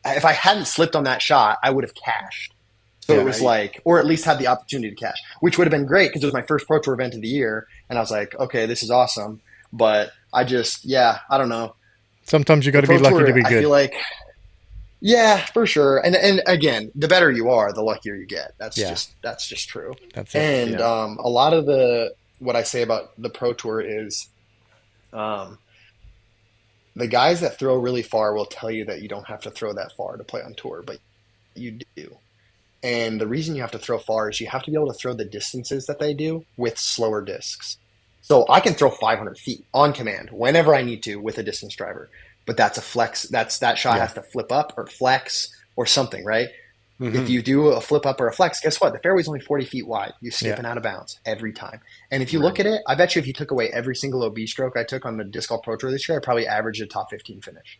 if I hadn't slipped on that shot, I would have cashed. So it was like, or at least had the opportunity to cash, which would have been great because it was my first Pro Tour event of the year. And I was like, okay, this is awesome. But I just, I don't know. Sometimes you got to be lucky to be good. I feel like, yeah, for sure. And again, the better you are, the luckier you get. That's just true. That's it. And a lot of what I say about the Pro Tour is, the guys that throw really far will tell you that you don't have to throw that far to play on tour, but you do. And the reason you have to throw far is you have to be able to throw the distances that they do with slower discs. So I can throw 500 feet on command whenever I need to with a distance driver, but that's a flex. That shot has to flip up or flex or something, right? Mm-hmm. If you do a flip up or a flex, guess what? The fairway's only 40 feet wide. You're skipping out of bounds every time. And if you look at it, I bet you if you took away every single OB stroke I took on the Disc Golf Pro Tour this year, I probably averaged a top 15 finish.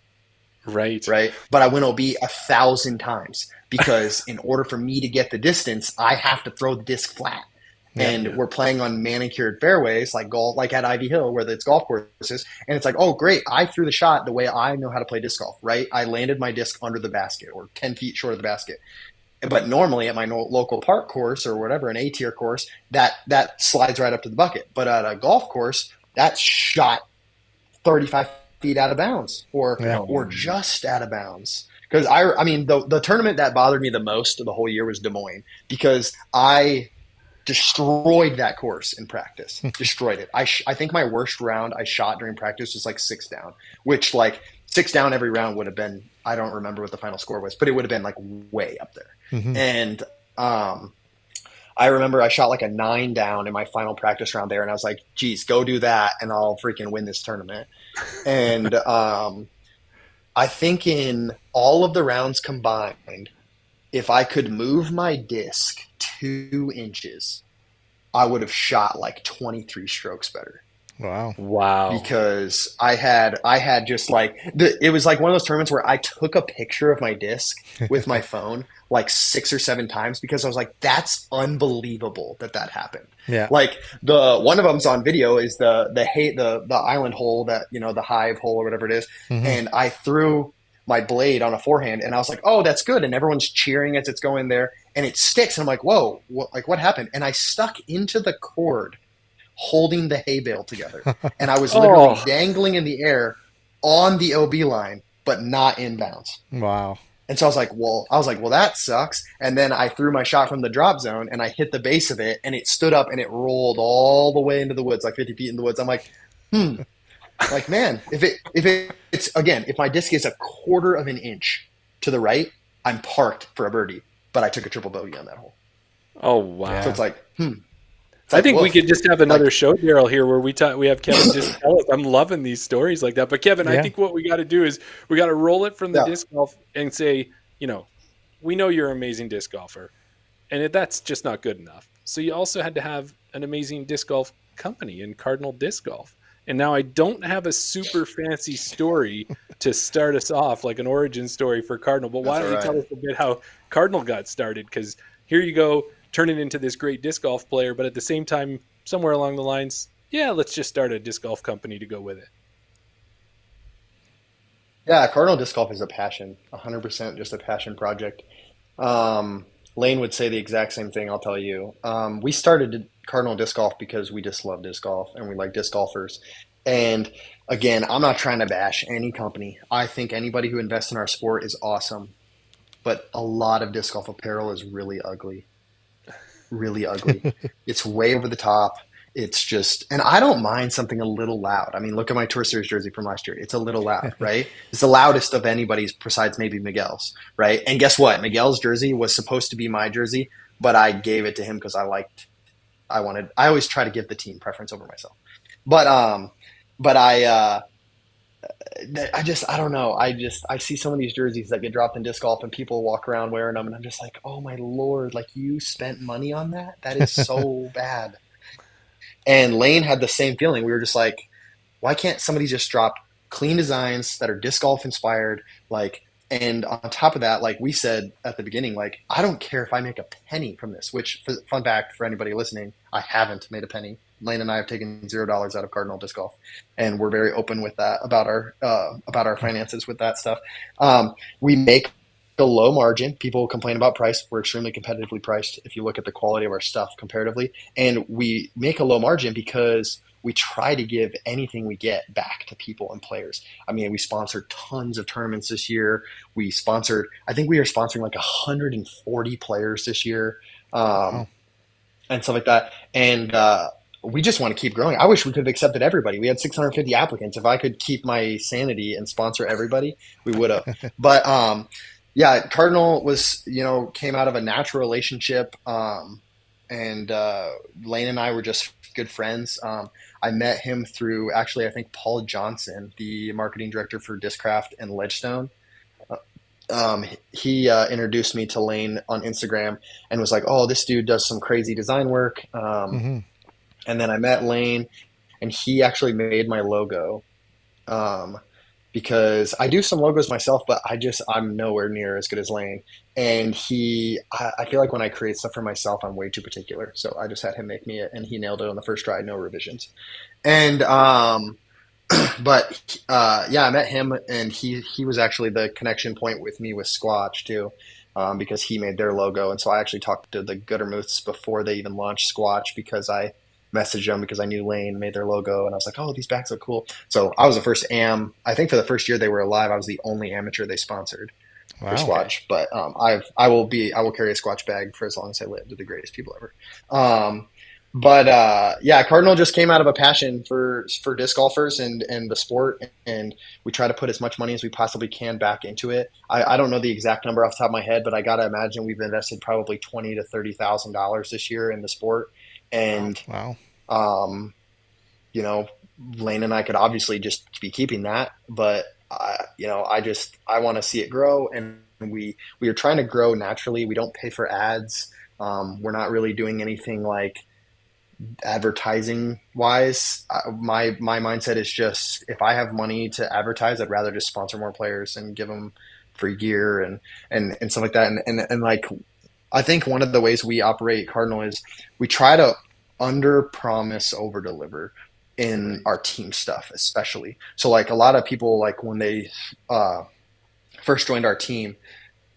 Right. But I went OB 1,000 times because in order for me to get the distance, I have to throw the disc flat. And we're playing on manicured fairways like at Ivy Hill where it's golf courses. And it's like, oh, great. I threw the shot the way I know how to play disc golf, right? I landed my disc under the basket or 10 feet short of the basket. But normally at my local park course or whatever, an A-tier course, that slides right up to the bucket. But at a golf course, that's shot 35 feet out of bounds or just out of bounds. Because I mean, the tournament that bothered me the most of the whole year was Des Moines because I destroyed that course in practice. Destroyed it. I think my worst round I shot during practice was like 6 down, which like 6 down every round would have been, I don't remember what the final score was, but it would have been like way up there. Mm-hmm. And I remember I shot like a 9 down in my final practice round there, and I was like, geez, go do that and I'll freaking win this tournament. And I think in all of the rounds combined, if I could move my disc 2 inches, I would have shot like 23 strokes better. Wow. Because I had just like, it was like one of those tournaments where I took a picture of my disc with my phone like 6 or 7 times because I was like, that's unbelievable that happened. Yeah. Like one of them's on video is the island hole that, the hive hole or whatever it is. Mm-hmm. And I threw my blade on a forehand and I was like, oh, that's good. And everyone's cheering as it's going there and it sticks. And I'm like, whoa, what happened? And I stuck into the cord holding the hay bale together. And I was literally dangling in the air on the OB line, but not inbounds. Wow. And so I was like, well, that sucks. And then I threw my shot from the drop zone and I hit the base of it and it stood up and it rolled all the way into the woods, like 50 feet in the woods. I'm like, like, man, if my disc is a quarter of an inch to the right, I'm parked for a birdie, but I took a triple bogey on that hole. Oh, wow. So it's like, I think we could just have another show, Daryl, here where we have Kevin just tell us. I'm loving these stories like that. But Kevin, I think what we got to do is we got to roll it from the disc golf and say, we know you're an amazing disc golfer, and that's just not good enough. So you also had to have an amazing disc golf company in Cardinal Disc Golf. And now I don't have a super fancy story to start us off, like an origin story for Cardinal. But why don't you tell us a bit how Cardinal got started? Because here you go, turning into this great disc golf player, but at the same time, somewhere along the lines, let's just start a disc golf company to go with it. Yeah, Cardinal Disc Golf is a passion, 100% just a passion project. Lane would say the exact same thing, I'll tell you. We started Cardinal Disc Golf because we just love disc golf and we like disc golfers. And again, I'm not trying to bash any company. I think anybody who invests in our sport is awesome. But a lot of disc golf apparel is really ugly. Really ugly. It's way over the top. It's just, and I don't mind something a little loud. I mean, look at my Tour Series jersey from last year. It's a little loud, right? It's the loudest of anybody's besides maybe Miguel's, right? And guess what? Miguel's jersey was supposed to be my jersey, but I gave it to him because I always try to give the team preference over myself. But I don't know. I see some of these jerseys that get dropped in disc golf and people walk around wearing them and I'm just like, oh my Lord, like you spent money on that? That is so bad. And Lane had the same feeling. We were just like, why can't somebody just drop clean designs that are disc golf inspired? Like, and on top of that, like we said at the beginning, like, I don't care if I make a penny from this, which fun fact for anybody listening, I haven't made a penny. Lane and I have taken $0 out of Cardinal Disc Golf, and we're very open with that about our finances with that stuff. We make a low margin. People complain about price. We're extremely competitively priced if you look at the quality of our stuff comparatively, and we make a low margin because we try to give anything we get back to people and players. I mean, we sponsored tons of tournaments this year. I think we are sponsoring like 140 players this year, and stuff like that. And we just want to keep growing. I wish we could have accepted everybody. We had 650 applicants. If I could keep my sanity and sponsor everybody, we would have. But Cardinal was, came out of a natural relationship. And Lane and I were just good friends. I met him through actually, I think Paul Johnson, the marketing director for Discraft and Ledgestone. He introduced me to Lane on Instagram and was like, oh, this dude does some crazy design work. And then I met Lane and he actually made my logo. Because I do some logos myself, but I'm nowhere near as good as Lane. And I feel like when I create stuff for myself, I'm way too particular. So I just had him make me it, and he nailed it on the first try, no revisions. And I met him, and he was actually the connection point with me with Squatch too, because he made their logo. And so I actually talked to the Guttermouths before they even launched Squatch because I messaged them because I knew Lane made their logo and I was like, oh, these bags look cool. So I was the first I think for the first year they were alive, I was the only amateur they sponsored for Squatch. But I will carry a Squatch bag for as long as I live. They're the greatest people ever. Cardinal just came out of a passion for disc golfers and the sport, and we try to put as much money as we possibly can back into it. I don't know the exact number off the top of my head, but I got to imagine we've invested probably $20,000 to $30,000 this year in the sport. And, Lane and I could obviously just be keeping that, but, I want to see it grow, and we are trying to grow naturally. We don't pay for ads. We're not really doing anything like advertising wise. My mindset is just, if I have money to advertise, I'd rather just sponsor more players and give them free gear and stuff like that. And like, I think one of the ways we operate Cardinal is we try to under promise, over deliver in our team stuff, especially. So like a lot of people, like when they first joined our team,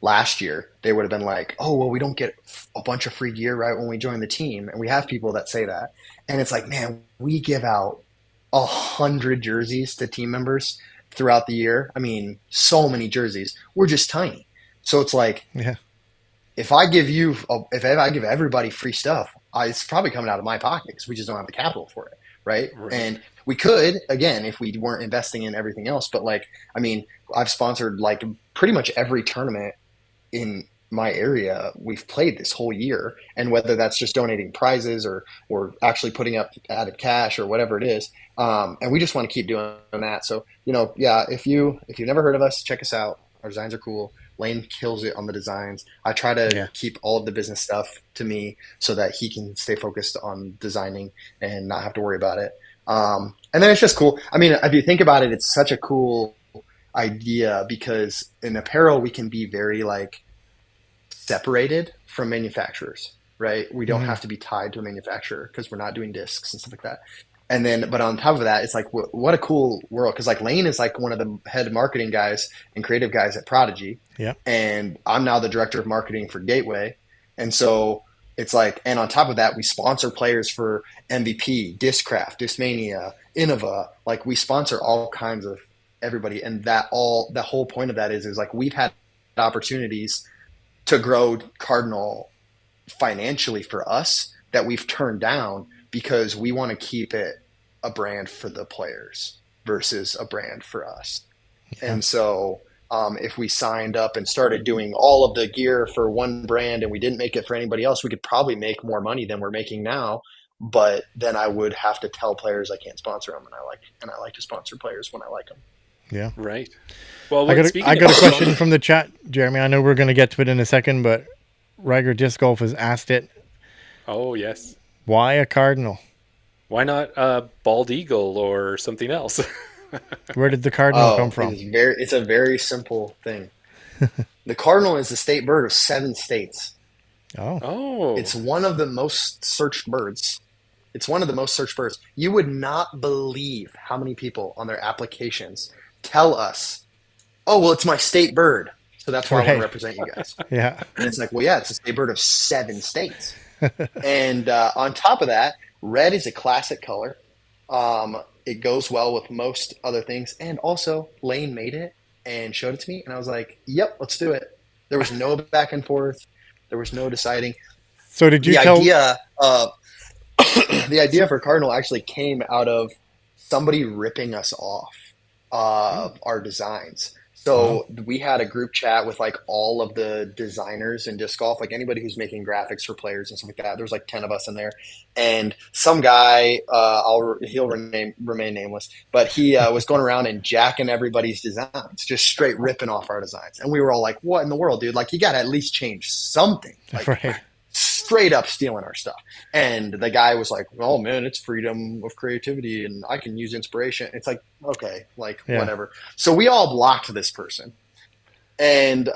last year, they would have been like, oh, well, we don't get a bunch of free gear right when we join the team. And we have people that say that. And it's like, man, we give out 100 jerseys to team members throughout the year. I mean, so many jerseys. We're just tiny. So it's like, Yeah. if I give everybody free stuff, it's probably coming out of my pocket because we just don't have the capital for it. Right. And we could, again, if we weren't investing in everything else. But like, I mean, I've sponsored like pretty much every tournament in my area we've played this whole year. And whether that's just donating prizes or actually putting up added cash or whatever it is. And we just want to keep doing that. So, yeah, if you've never heard of us, check us out. Our designs are cool. Lane kills it on the designs. I try to keep all of the business stuff to me so that he can stay focused on designing and not have to worry about it. And then it's just cool. I mean, if you think about it, it's such a cool idea because in apparel, we can be very like separated from manufacturers, right? We don't have to be tied to a manufacturer because we're not doing discs and stuff like that. And then, but on top of that, it's like, what a cool world. Cause like Lane is like one of the head marketing guys and creative guys at Prodigy. Yeah. And I'm now the director of marketing for Gateway. And so it's like, and on top of that, we sponsor players for MVP, Discraft, Discmania, Innova. Like we sponsor all kinds of everybody. And the whole point of that is like, we've had opportunities to grow Cardinal financially for us that we've turned down because we want to keep it a brand for the players versus a brand for us. Yeah. And so if we signed up and started doing all of the gear for one brand and we didn't make it for anybody else, we could probably make more money than we're making now. But then I would have to tell players I can't sponsor them, and I like to sponsor players when I like them. Yeah. Right. Well, I got a question from the chat, Jeremy. I know we're going to get to it in a second, but Riger Disc Golf has asked it. Oh, yes. Why a Cardinal? Why not a bald eagle or something else? Where did the Cardinal come from? It's a very simple thing. The Cardinal is the state bird of 7 states. Oh. It's one of the most searched birds. You would not believe how many people on their applications tell us, oh, well, it's my state bird. So that's why I want to represent you guys. Yeah. And it's like, well, yeah, it's a state bird of 7 states. And on top of that, red is a classic color. It goes well with most other things. And also, Lane made it and showed it to me. And I was like, yep, let's do it. There was no back and forth. There was no deciding. So did you the idea for Cardinal actually came out of somebody ripping us off our designs. So we had a group chat with like all of the designers in disc golf, like anybody who's making graphics for players and stuff like that. There's like 10 of us in there, and some guy, he'll remain nameless, but he was going around and jacking everybody's designs, just straight ripping off our designs. And we were all like, "What in the world, dude? Like, you got to at least change something." Like, straight up stealing our stuff. And the guy was like, "Oh man, it's freedom of creativity and I can use inspiration." It's like, okay, like whatever. So we all blocked this person. And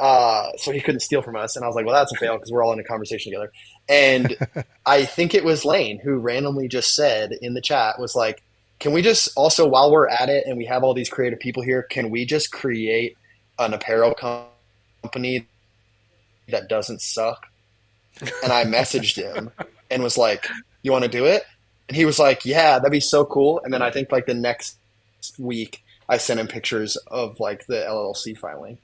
so he couldn't steal from us. And I was like, well, that's a fail because we're all in a conversation together. And I think it was Lane who randomly just said in the chat, was like, can we just also, while we're at it and we have all these creative people here, can we just create an apparel company that doesn't suck? And I messaged him and was like, you want to do it? And he was like, yeah, that'd be so cool. And then I think like the next week I sent him pictures of like the LLC filing.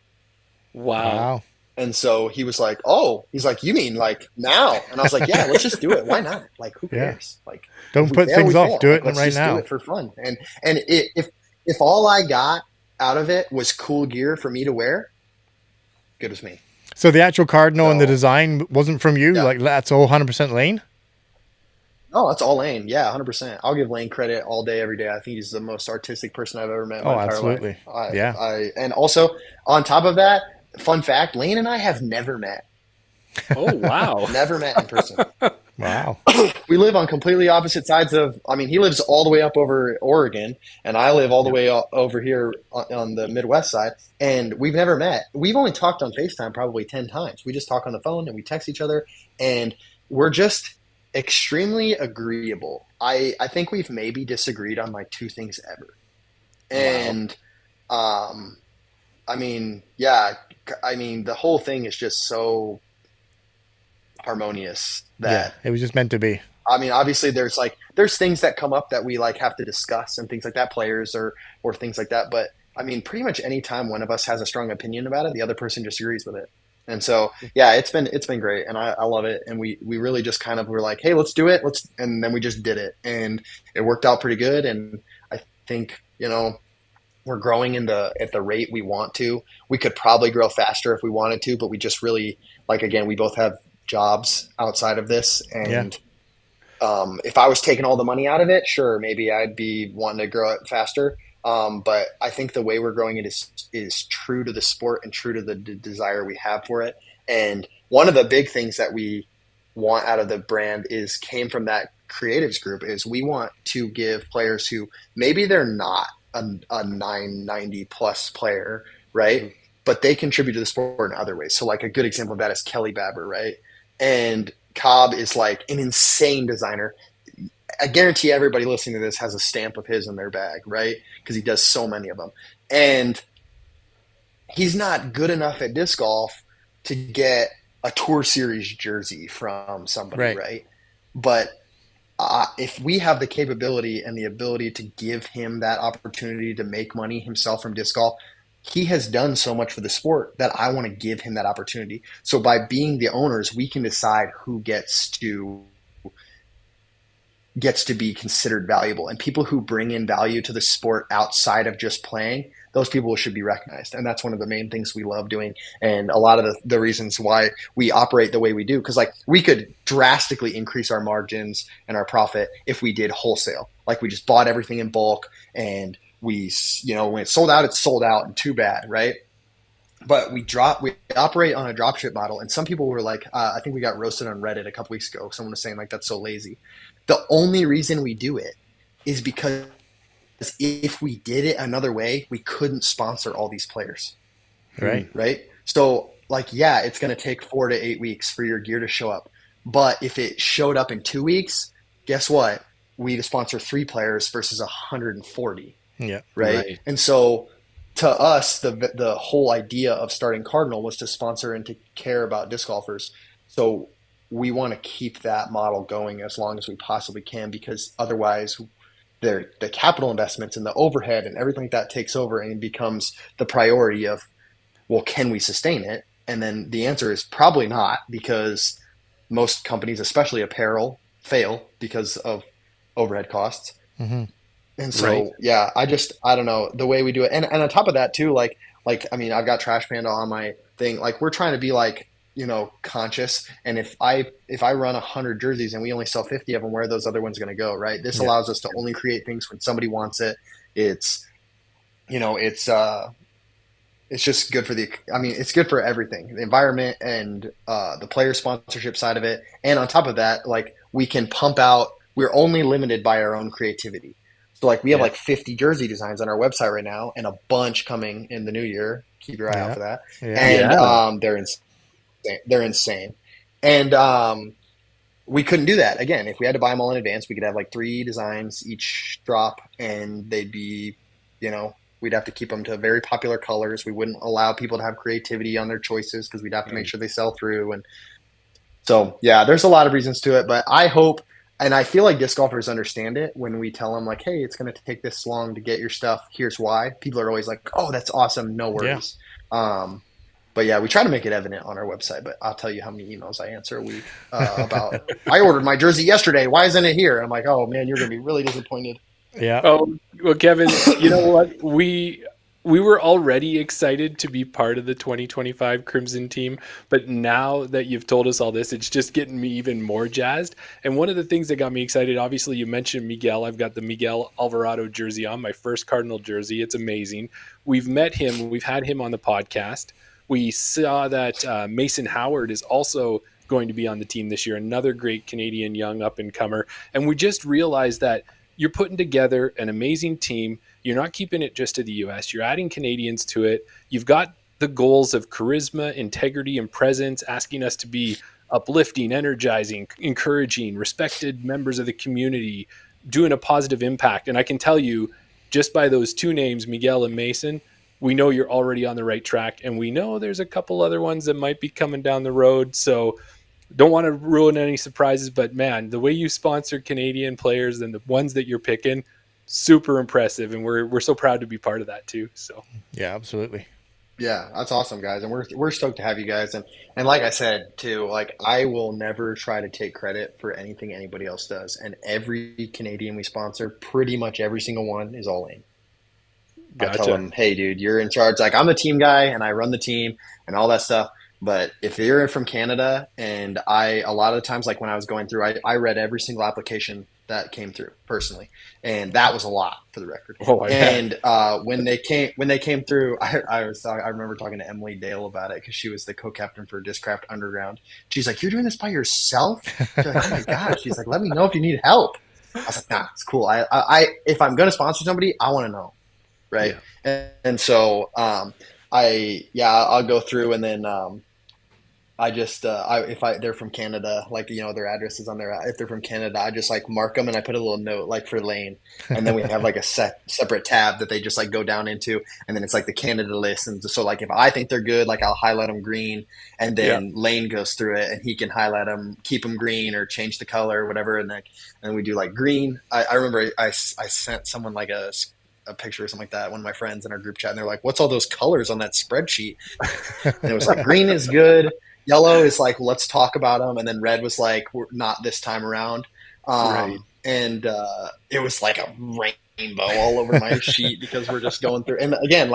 Wow. And so he was like, oh, he's like, you mean like now? And I was like, yeah, let's just do it. Why not? Like, who cares? Like, don't put things off. Do it right now. Let's just do it for fun. And if all I got out of it was cool gear for me to wear, good as me. So the actual Cardinal and the design wasn't from you? Yeah. Like, that's all 100% Lane? No, that's all Lane. Yeah, 100%. I'll give Lane credit all day, every day. I think he's the most artistic person I've ever met in my entire absolutely. Life. And also, on top of that, fun fact, Lane and I have never met. Oh, wow. Never met in person. Wow. We live on completely opposite sides of, I mean, he lives all the way up over Oregon, and I live all the way over here on the Midwest side, and we've never met. We've only talked on FaceTime probably 10 times. We just talk on the phone, and we text each other, and we're just extremely agreeable. I think we've maybe disagreed on like 2 things ever. And, I mean, yeah, I mean, the whole thing is just so harmonious Yeah, that, it was just meant to be. I mean, obviously there's things that come up that we like have to discuss and things like that, players or things like that. But I mean, pretty much any time one of us has a strong opinion about it, the other person disagrees with it. And so, yeah, it's been great, and I love it. And we really just kind of were like, hey, let's do it, and then we just did it, and it worked out pretty good. And I think we're growing at the rate we want to. We could probably grow faster if we wanted to, but we just really like, again, we both have jobs outside of this, and if I was taking all the money out of it, sure, maybe I'd be wanting to grow it faster. But I think the way we're growing it is true to the sport and true to the desire we have for it. And one of the big things that we want out of the brand came from that creatives group is we want to give players who maybe they're not a 990 plus player, right? Mm-hmm. But they contribute to the sport in other ways. So like a good example of that is Kelly Babber, right? And Cobb is like an insane designer. I guarantee everybody listening to this has a stamp of his in their bag, right? Because he does so many of them. And he's not good enough at disc golf to get a Tour Series jersey from somebody, right? But if we have the capability and the ability to give him that opportunity to make money himself from disc golf, he has done so much for the sport that I want to give him that opportunity. So by being the owners, we can decide who gets to be considered valuable, and people who bring in value to the sport outside of just playing, those people should be recognized. And that's one of the main things we love doing. And a lot of the reasons why we operate the way we do, because like we could drastically increase our margins and our profit if we did wholesale. Like we just bought everything in bulk and we, when it's sold out, it's sold out and too bad. Right. But we operate on a dropship model. And some people were like, I think we got roasted on Reddit a couple weeks ago. Someone was saying like, that's so lazy. The only reason we do it is because if we did it another way, we couldn't sponsor all these players. Right. Right. So like, yeah, it's going to take 4 to 8 weeks for your gear to show up. But if it showed up in 2 weeks, guess what? We'd sponsor 3 players versus 140. Yeah. Right. And so to us, the whole idea of starting Cardinal was to sponsor and to care about disc golfers. So we want to keep that model going as long as we possibly can, because otherwise the capital investments and the overhead and everything like that takes over and becomes the priority of, well, can we sustain it? And then the answer is probably not, because most companies, especially apparel, fail because of overhead costs. Mm-hmm. And so, yeah, I don't know the way we do it. And on top of that too, like, I mean, I've got Trash Panda on my thing. Like we're trying to be like, conscious. And if I run 100 jerseys and we only sell 50 of them, where are those other ones going to go? Right. This allows us to only create things when somebody wants it. It's just good for it's good for everything, the environment and the player sponsorship side of it. And on top of that, like we can pump out, we're only limited by our own creativity. So like we have like 50 jersey designs on our website right now and a bunch coming in the new year. Keep your eye out for that. Yeah. And they're insane. And we couldn't do that. Again, if we had to buy them all in advance, we could have like 3 designs each drop, and they'd be, we'd have to keep them to very popular colors. We wouldn't allow people to have creativity on their choices because we'd have to make sure they sell through. And so, yeah, there's a lot of reasons to it, but I hope, and I feel like disc golfers understand it when we tell them like, hey, it's going to take this long to get your stuff. Here's why. People are always like, oh, that's awesome. No worries. Yeah. But yeah, we try to make it evident on our website, but I'll tell you how many emails I answer a week about, I ordered my jersey yesterday. Why isn't it here? And I'm like, oh man, you're going to be really disappointed. Yeah. Oh, well, Kevin, you know what? We were already excited to be part of the 2025 Crimson team, but now that you've told us all this, it's just getting me even more jazzed. And one of the things that got me excited, obviously you mentioned Miguel. I've got the Miguel Alvarado jersey on, my first Cardinal jersey. It's amazing. We've met him. We've had him on the podcast. We saw that Mason Howard is also going to be on the team this year, another great Canadian young up-and-comer. And we just realized that you're putting together an amazing team. You're not keeping it just to the U.S. You're adding Canadians to it. You've got the goals of charisma, integrity, and presence, asking us to be uplifting, energizing, encouraging, respected members of the community, doing a positive impact. And I can tell you, just by those 2 names, Miguel and Mason, we know you're already on the right track, and we know there's a couple other ones that might be coming down the road. So don't want to ruin any surprises, but man, the way you sponsor Canadian players and the ones that you're picking, super impressive. And we're so proud to be part of that too. So Yeah, absolutely. Yeah, that's awesome, guys, and we're stoked to have you guys. And like I said too, like I will never try to take credit for anything anybody else does. And every Canadian we sponsor, pretty much every single one is all in. I tell them, hey, dude, you're in charge. Like I'm the team guy and I run the team and all that stuff. But if you're from Canada, and a lot of the times, like when I was going through, I read every single application that came through personally, and that was a lot for the record. And when they came through, I remember talking to Emily Dale about it because she was the co-captain for Discraft Underground. She's like, "You're doing this by yourself?" She's like, "Oh my gosh!" She's like, "Let me know if you need help." I was like, "Nah, it's cool. I if I'm gonna sponsor somebody, I want to know, right?" Yeah. And so I'll go through and then. I just they're from Canada, like their address is on there. If they're from Canada, I just like mark them and I put a little note like for Lane, and then we have like a separate tab that they just like go down into, and then it's like the Canada list. And so like if I think they're good, like I'll highlight them green, and then Lane goes through it and he can highlight them, keep them green or change the color or whatever, and we do like green. I remember I sent someone like a picture or something like that, one of my friends in our group chat, and they're like, "What's all those colors on that spreadsheet?" And it was like green is good. Yellow is like, let's talk about them. And then red was like, we're not this time around. Right. And it was like a rainbow all over my sheet because we're just going through. And again,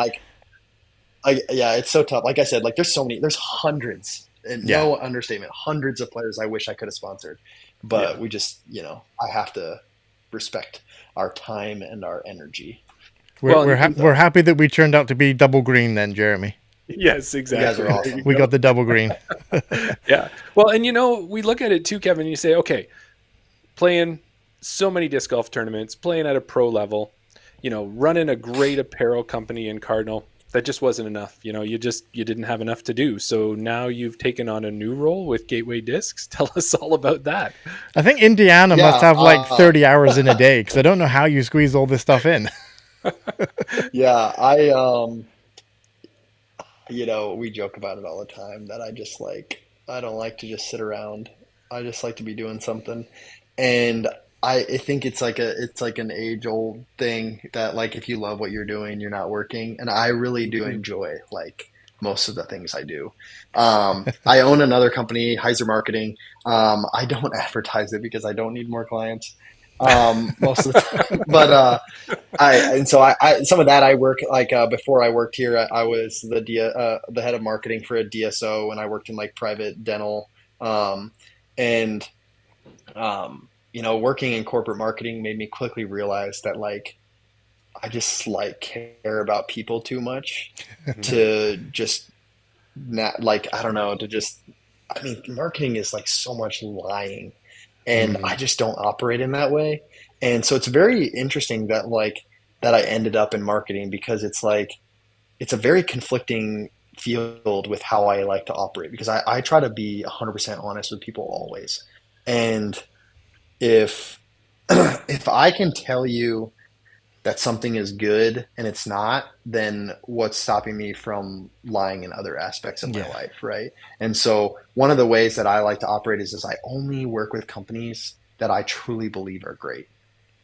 it's so tough. Like I said, like there's hundreds, and no understatement, hundreds of players I wish I could have sponsored. But we just, I have to respect our time and our energy. We're happy that we turned out to be double green then, Jeremy. Yes, exactly. You guys are awesome. We got the double green. Yeah. Well, and we look at it too, Kevin, and you say, okay, playing so many disc golf tournaments, playing at a pro level, running a great apparel company in Cardinal, that just wasn't enough. You didn't have enough to do. So now you've taken on a new role with Gateway Discs. Tell us all about that. I think Indiana must have like 30 hours in a day, because I don't know how you squeeze all this stuff in. Yeah, we joke about it all the time that I don't like to just sit around. I just like to be doing something. And I think it's like an age old thing that like, if you love what you're doing, you're not working. And I really do enjoy like most of the things I do. I own another company, Heiser Marketing. I don't advertise it because I don't need more clients. Most of the time, but some of that I work like before I worked here, I was the head of marketing for a DSO, and I worked in like private dental, working in corporate marketing made me quickly realize that like I just like care about people too much to just not like I don't know to just I mean marketing is like so much lying. And I just don't operate in that way. And so it's very interesting that I ended up in marketing, because it's a very conflicting field with how I like to operate, because I try to be 100% honest with people always. And if I can tell you that something is good and it's not, then what's stopping me from lying in other aspects of my life, right? And so one of the ways that I like to operate is I only work with companies that I truly believe are great.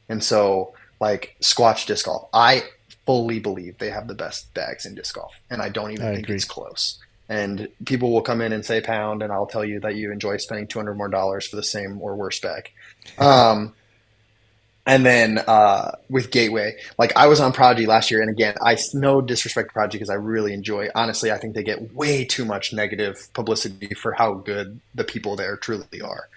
And so like Squatch Disc Golf, I fully believe they have the best bags in disc golf, and I don't even think it's close. And people will come in and say pound, and I'll tell you that you enjoy spending $200 more for the same or worse bag. And then with Gateway, like I was on Prodigy last year, and again, no disrespect to Prodigy because I really enjoy. Honestly, I think they get way too much negative publicity for how good the people there truly are.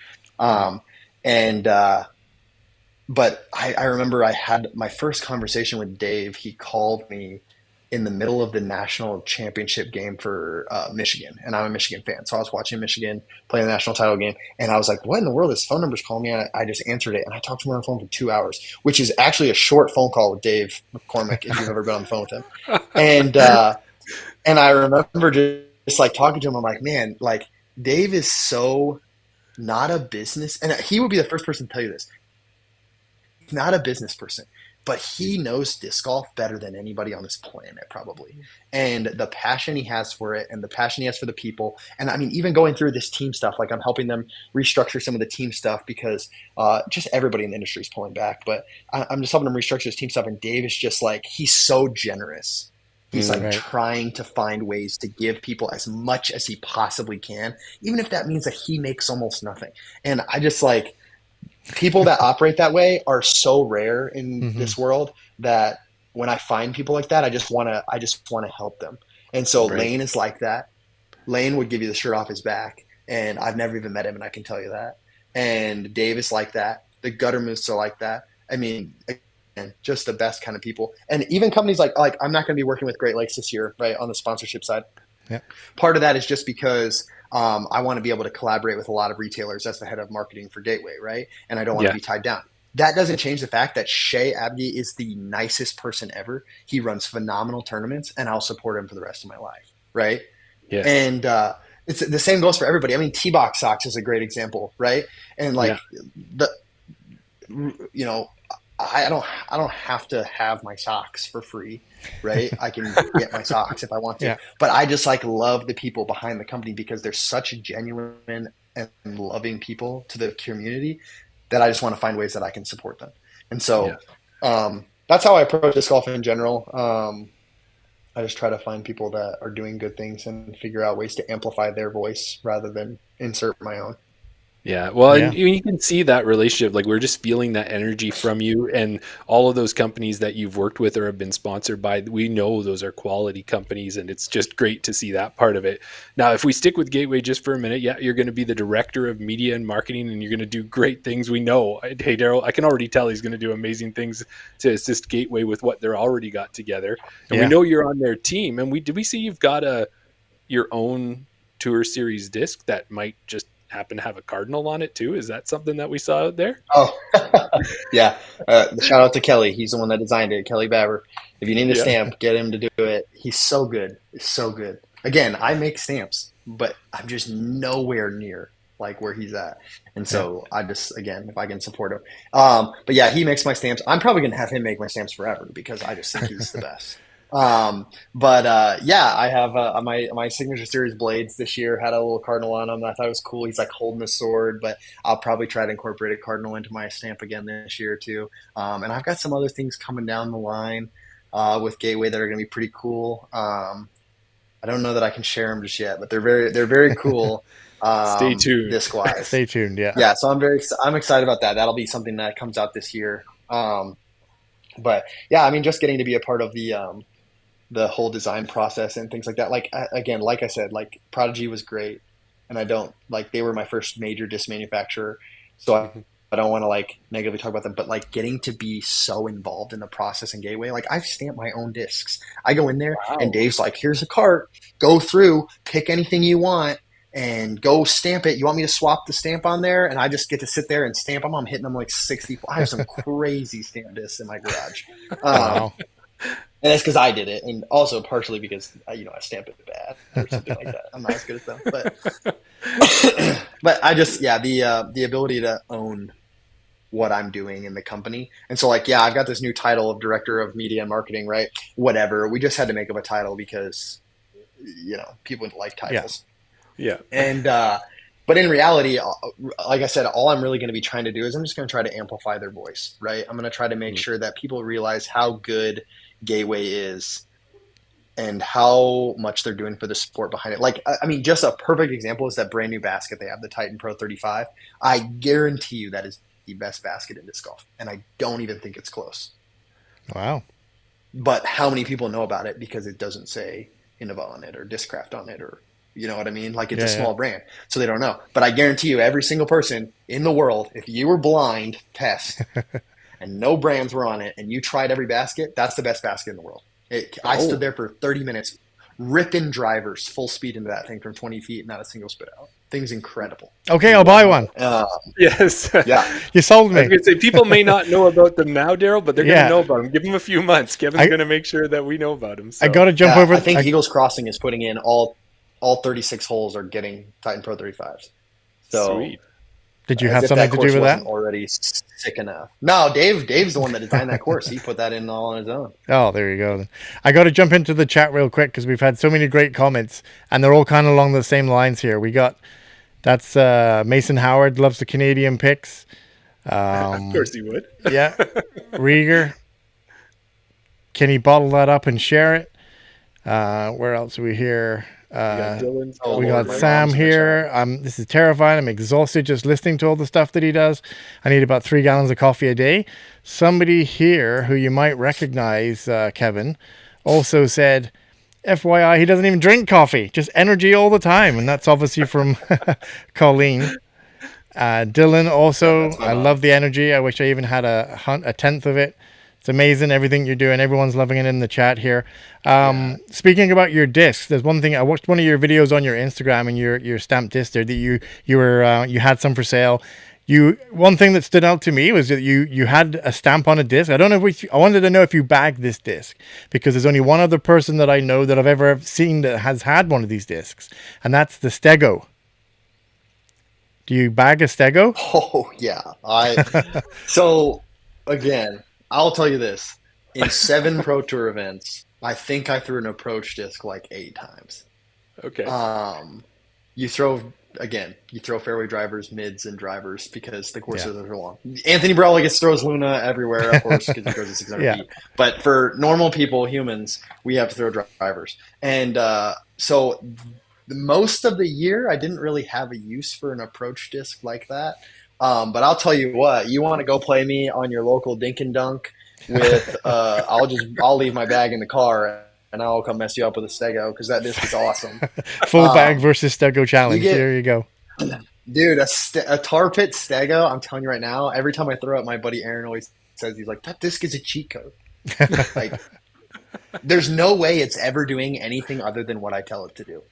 But I remember I had my first conversation with Dave. He called me in the middle of the national championship game for Michigan, and I'm a Michigan fan, so I was watching Michigan play the national title game, and I was like, what in the world? His phone number's calling me, and I just answered it, and I talked to him on the phone for 2 hours, which is actually a short phone call with Dave McCormick, if you've ever been on the phone with him. And I remember just like talking to him, I'm like, man, like Dave is so not a business, and he would be the first person to tell you this. not a business person, but he knows disc golf better than anybody on this planet, probably. And the passion he has for it and the passion he has for the people. And I mean, even going through this team stuff, like I'm helping them restructure some of the team stuff because just everybody in the industry is pulling back. But I'm just helping them restructure his team stuff. And Dave is just like, he's so generous. He's like trying to find ways to give people as much as he possibly can, even if that means that he makes almost nothing. And I just like, people that operate that way are so rare in this world that when I find people like that, I just want to help them. And so Lane is like that. Lane would give you the shirt off his back, and I've never even met him, and I can tell you that. And Dave is like that. The gutter moves are like that. I mean, again, just the best kind of people. And even companies like I'm not going to be working with Great Lakes this year, right, on the sponsorship side. Yeah. Part of that is just because I want to be able to collaborate with a lot of retailers as the head of marketing for Gateway, right? And I don't want to be tied down. That doesn't change the fact that Shea Abgey is the nicest person ever. He runs phenomenal tournaments, and I'll support him for the rest of my life, right? Yes. And it's the same goes for everybody. I mean, T-Box Socks is a great example, right? And like I don't have to have my socks for free, right? I can get my socks if I want to, but I just like love the people behind the company because they're such genuine and loving people to the community that I just want to find ways that I can support them. And so that's how I approach disc golf in general. I just try to find people that are doing good things and figure out ways to amplify their voice rather than insert my own. Yeah. Well, and you can see that relationship. Like we're just feeling that energy from you, and all of those companies that you've worked with or have been sponsored by, we know those are quality companies, and it's just great to see that part of it. Now, if we stick with Gateway just for a minute, you're going to be the director of media and marketing, and you're going to do great things. We know. Hey, Daryl, I can already tell he's going to do amazing things to assist Gateway with what they're already got together. And we know you're on their team. And did we see you've got your own Tour Series disc that might just happen to have a Cardinal on it too? Is that something that we saw out there? Oh, yeah. Shout out to Kelly. He's the one that designed it, Kelly Babber. If you need a stamp, get him to do it. He's so good. It's so good. Again, I make stamps, but I'm just nowhere near like where he's at. And so I just, again, if I can support him. But yeah, he makes my stamps. I'm probably going to have him make my stamps forever because I just think he's the best. I have my signature series blades this year had a little cardinal on them. I thought it was cool. He's like holding the sword, but I'll probably try to incorporate a cardinal into my stamp again this year too. And I've got some other things coming down the line with Gateway that are going to be pretty cool. I don't know that I can share them just yet, but they're very cool. Stay tuned. Disc-wise. Stay tuned. Yeah. So I'm excited about that. That'll be something that comes out this year. But yeah, I mean, just getting to be a part of the whole design process and things like that. Like, again, like I said, like Prodigy was great, and they were my first major disc manufacturer. So I don't want to like negatively talk about them, but like getting to be so involved in the process and Gateway, like I've stamped my own discs. I go in there and Dave's like, here's a cart, go through, pick anything you want and go stamp it. You want me to swap the stamp on there? And I just get to sit there and stamp them. I'm hitting them like 60. I have some crazy stamp discs in my garage. Wow. And that's because I did it, and also partially because I stamp it bad or something like that. I'm not as good as them, but I just the ability to own what I'm doing in the company, and so I've got this new title of director of media and marketing, right? Whatever. We just had to make up a title because people like titles. Yeah. And but in reality, like I said, all I'm really going to be trying to do is I'm just going to try to amplify their voice, right? I'm going to try to make sure that people realize how good Gateway is and how much they're doing for the sport behind it. Like, I mean, just a perfect example is that brand new basket they have, the Titan Pro 35. I guarantee you that is the best basket in disc golf, and I don't even think it's close. Wow. But how many people know about it because it doesn't say Innova on it or Discraft on it, or you know what I mean? Like, it's a small brand, so they don't know. But I guarantee you, every single person in the world, if you were blind test and no brands were on it, and you tried every basket, that's the best basket in the world. I stood there for 30 minutes ripping drivers full speed into that thing from 20 feet, not a single spit out. Thing's incredible. Okay, I'll buy one. Yes. Yeah. You sold me. I was going to say, people may not know about them now, Daryl, but they're going to know about them. Give them a few months. Kevin's going to make sure that we know about them. So. I got to jump over. I think Eagles Crossing is putting in all 36 holes are getting Titan Pro 35s. So, sweet. Did you As have if something that to course do with wasn't that? already sick enough. No, Dave's the one that designed that course. He put that in all on his own. Oh, there you go. Then I got to jump into the chat real quick because we've had so many great comments, and they're all kind of along the same lines here. We got that's Mason Howard loves the Canadian picks. Of course he would. Yeah, Rieger. Can he bottle that up and share it? Where else are we here? Dylan. We got my Sam mom's in the here. This is terrifying. I'm exhausted just listening to all the stuff that he does. I need about 3 gallons of coffee a day. Somebody here who you might recognize, Kevin, also said, FYI, he doesn't even drink coffee, just energy all the time. And that's obviously from Colleen. Dylan also, I love the energy. I wish I even had a tenth of it. It's amazing everything you're doing. Everyone's loving it in the chat here. Speaking about your discs, there's one thing I watched one of your videos on your Instagram and your stamped disc there that you had some for sale. One thing that stood out to me was that you had a stamp on a disc. I don't know if I wanted to know if you bagged this disc because there's only one other person that I know that I've ever seen that has had one of these discs, and that's the Stego. Do you bag a Stego? Oh yeah. So again, I'll tell you this. In 7 Pro Tour events, I think I threw an approach disc like 8 times. Okay. You throw fairway drivers, mids, and drivers because the courses are long. Anthony Brella throws Luna everywhere, of course, because he goes to 600 feet. But for normal people, humans, we have to throw drivers. And so most of the year, I didn't really have a use for an approach disc like that. But I'll tell you what, you want to go play me on your local dink and dunk with, I'll leave my bag in the car and I'll come mess you up with a Stego because that disc is awesome. Full bag versus Stego challenge. There you go. Dude, a tar pit Stego, I'm telling you right now, every time I throw it, my buddy Aaron always says, he's like, that disc is a cheat code. Like, there's no way it's ever doing anything other than what I tell it to do.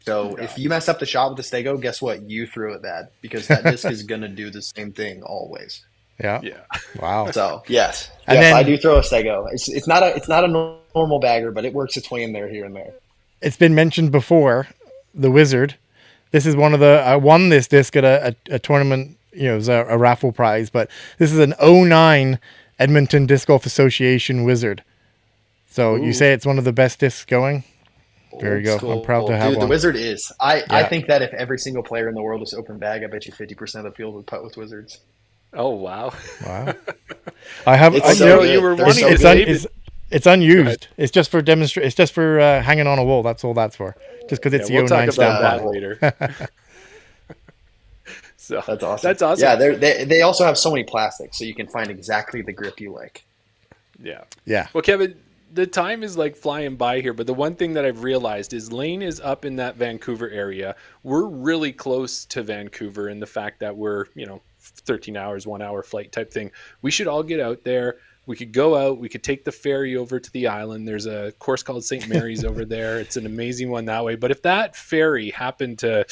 So if you mess up the shot with the Stego, guess what? You threw it bad because that disc is going to do the same thing always. Yeah. Wow. So yes, then, I do throw a Stego. It's not a normal bagger, but it works its way in there here and there. It's been mentioned before, the Wizard. This is one of the I won this disc at a tournament. It was a raffle prize, but this is an 09 Edmonton Disc Golf Association Wizard. So you say it's one of the best discs going. There you go. I'm proud to have one. The Wizard is. I think that if every single player in the world was open bag, I bet you 50% of the field would putt with Wizards. Oh wow! I have. It's it's unused. It's just for demonstrate. It's just for hanging on a wall. That's all that's for. Just because it's the 09 stamp that later. So that's awesome. That's awesome. Yeah, they also have so many plastics, so you can find exactly the grip you like. Yeah. Well, Kevin, the time is like flying by here, but the one thing that I've realized is Lane is up in that Vancouver area. We're really close to Vancouver in the fact that we're, 13 hours, 1 hour flight type thing. We should all get out there. We could go out. We could take the ferry over to the island. There's a course called St. Mary's over there. It's an amazing one that way. But if that ferry happened to,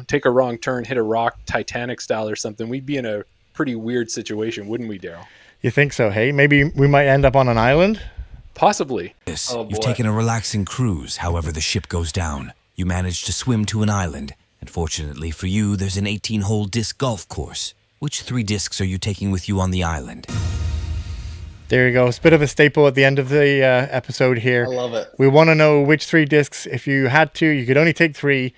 take a wrong turn, hit a rock, Titanic style or something, we'd be in a pretty weird situation, wouldn't we, Daryl? You think so? Hey, maybe we might end up on an island? Possibly. You've taken a relaxing cruise. However, the ship goes down. You manage to swim to an island. And fortunately for you, there's an 18-hole disc golf course. Which 3 discs are you taking with you on the island? There you go. It's a bit of a staple at the end of the episode here. I love it. We want to know which 3 discs. If you had to, you could only take 3.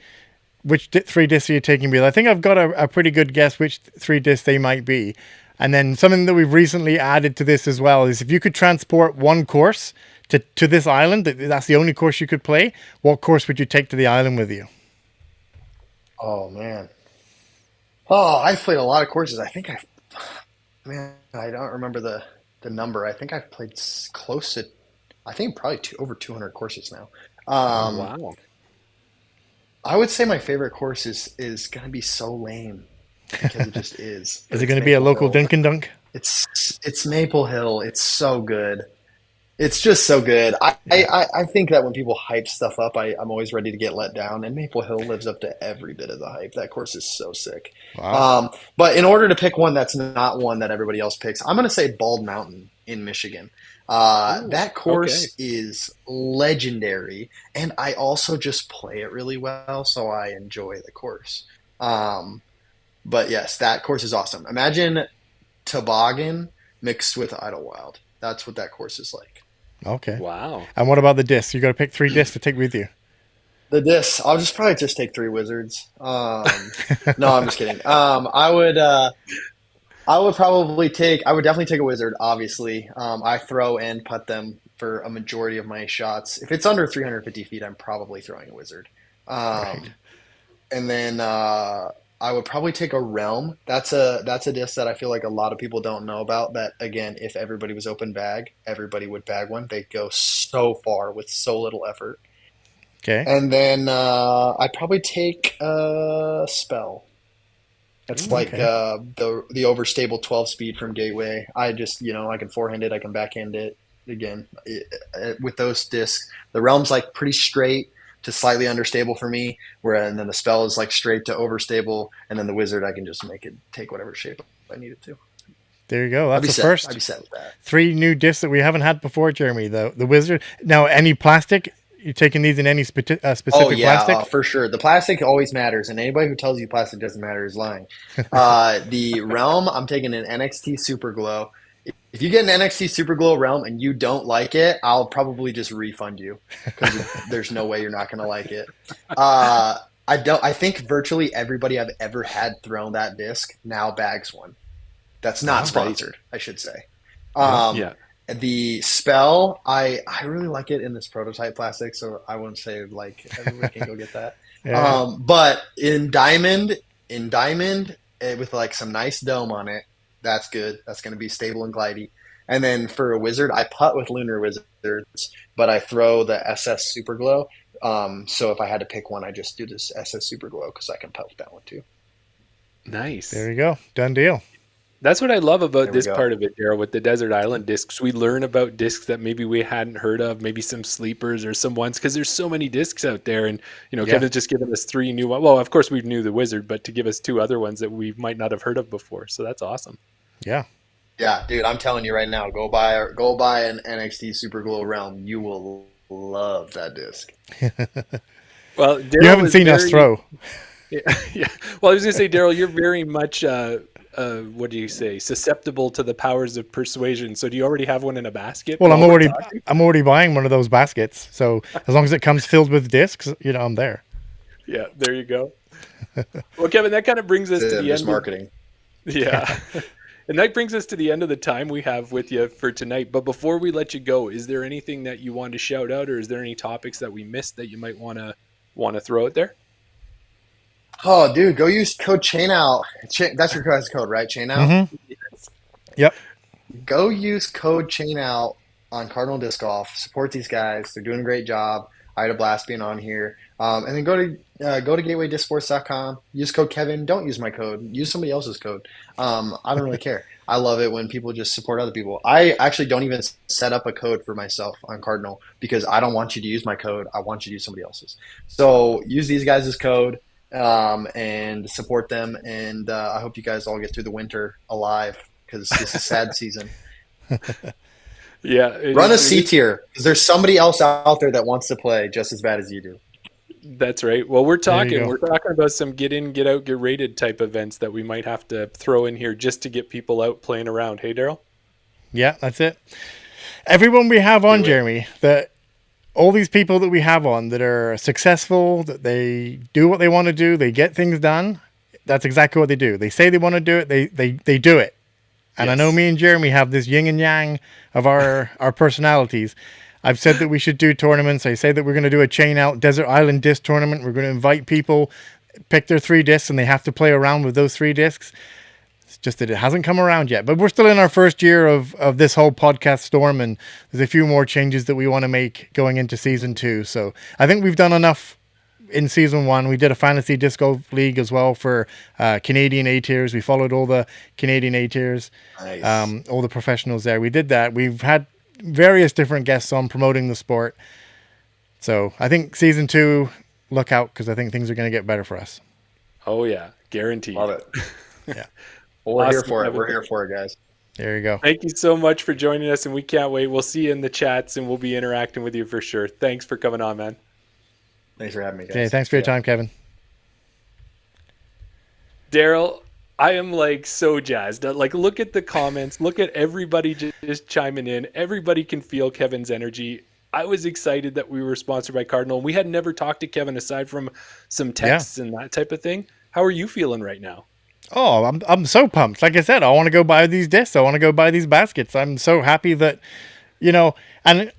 Which 3 discs are you taking? Because I think I've got a pretty good guess which 3 discs they might be. And then something that we've recently added to this as well is if you could transport one course to this island, that's the only course you could play, what course would you take to the island with you? Oh, man. Oh, I've played a lot of courses. I think I don't remember the number. I think I've played close to, probably over 200 courses now. Wow. I would say my favorite course is going to be so lame because it just is. Is it going to be a local dink and dunk? It's Maple Hill. It's so good. It's just so good. I think that when people hype stuff up, I'm always ready to get let down, and Maple Hill lives up to every bit of the hype. That course is so sick. Wow. But in order to pick one that's not one that everybody else picks, I'm going to say Bald Mountain in Michigan. That course is legendary, and I also just play it really well, so I enjoy the course. But yes, that course is awesome. Imagine toboggan mixed with Idlewild. That's what that course is like. Okay. Wow. And what about the discs? You got to pick 3 discs to take with you. The disc, I'll probably just take 3 wizards. No, I'm just kidding. I would definitely take a wizard, obviously. I throw and putt them for a majority of my shots. If it's under 350 feet, I'm probably throwing a wizard. Right. And then I would probably take a realm. That's a disc that I feel like a lot of people don't know about. That again, if everybody was open bag, everybody would bag one. They go so far with so little effort. Okay. And then I'd probably take a spell. That's like the overstable 12 speed from Gateway. I just, I can forehand it, I can backhand it. Again, with those discs, the realm's like pretty straight to slightly understable for me, and then the spell is like straight to overstable, and then the wizard I can just make it take whatever shape I need it to. There you go. That's the I'd first be set with that. 3 new discs that we haven't had before, Jeremy. The wizard. Now, any plastic? You taking these in any specific plastic? For sure. The plastic always matters, and anybody who tells you plastic doesn't matter is lying. The realm, I'm taking an NXT Super Glow. If you get an NXT Super Glow realm and you don't like it, I'll probably just refund you because there's no way you're not going to like it. I think virtually everybody I've ever had thrown that disc now bags one. That's not sponsored, I should say. Yeah. The spell, I really like it in this prototype plastic, so I wouldn't say like everybody can go get that. Yeah. But in diamond, with like some nice dome on it, that's good. That's going to be stable and glidey. And then for a wizard, I putt with Lunar Wizards, but I throw the SS Super Glow. So if I had to pick one, I just do this SS Super Glow because I can putt with that one too. Nice. There you go. Done deal. That's what I love about this go. part of it, Daryl, with the Desert Island discs. We learn about discs that maybe we hadn't heard of, maybe some sleepers or some ones, because there's so many discs out there. And, Kevin's just given us 3 new ones. Well, of course, we knew the Wizard, but to give us 2 other ones that we might not have heard of before. So that's awesome. Yeah. Yeah, dude, I'm telling you right now, go buy an NXT Super Glow Realm. You will love that disc. Well, Daryl, You haven't seen us throw. Yeah. Well, I was going to say, Daryl, you're very much, what do you say, susceptible to the powers of persuasion. So do you already have one in a basket? Well, I'm already buying one of those baskets. So as long as it comes filled with discs, I'm there. Yeah, there you go. Well, Kevin, that kind of brings us to the end. Marketing. Yeah. And that brings us to the end of the time we have with you for tonight. But before we let you go, is there anything that you want to shout out, or is there any topics that we missed that you might want to throw out there? Oh, dude, go use code ChainOut. That's your guys' code, right? ChainOut? Mm-hmm. Yep. Go use code ChainOut on Cardinal Disc Golf. Support these guys. They're doing a great job. I had a blast being on here. And then go to gateway-discsports.com. Use code Kevin. Don't use my code. Use somebody else's code. I don't really care. I love it when people just support other people. I actually don't even set up a code for myself on Cardinal because I don't want you to use my code. I want you to use somebody else's. So use these guys' code and support them. And I hope you guys all get through the winter alive because this is sad season. Yeah. Run a C tier because there's somebody else out there that wants to play just as bad as you do. That's right. Well, we're talking about some get in, get out, get rated type events that we might have to throw in here just to get people out playing around. Hey, Daryl? Yeah, that's it. Everyone we have on, Jeremy, all these people that we have on that are successful, that they do what they want to do, they get things done. That's exactly what they do. They say they want to do it. They do it. And I know me and Jeremy have this yin and yang of our personalities. I've said that we should do tournaments. I say that we're going to do a chain out Desert Island disc tournament. We're going to invite people, pick their 3 discs, and they have to play around with those 3 discs. It's just that it hasn't come around yet. But we're still in our first year of this whole podcast storm, and there's a few more changes that we want to make going into season 2. So I think we've done enough in season 1. We did a fantasy disc golf league as well for Canadian A tiers. We followed all the Canadian A tiers, Nice. all the professionals there. We did that. We've had various different guests on promoting the sport. So I think season 2, look out because I think things are going to get better for us. Oh, yeah. Guaranteed. Love it. Yeah. Well, we're here Awesome. for it. We're here for it, guys. There you go. Thank you so much for joining us, and we can't wait. We'll see you in the chats, and we'll be interacting with you for sure. Thanks for coming on, man. Thanks for having me, guys. Okay, thanks for your time, Kevin. Daryl, I am like so jazzed. Like, look at the comments. Look at everybody just chiming in. Everybody can feel Kevin's energy. I was excited that we were sponsored by Cardinal. We had never talked to Kevin aside from some texts and that type of thing. How are you feeling right now? Oh, I'm so pumped. Like I said, I want to go buy these discs. I want to go buy these baskets. I'm so happy that, and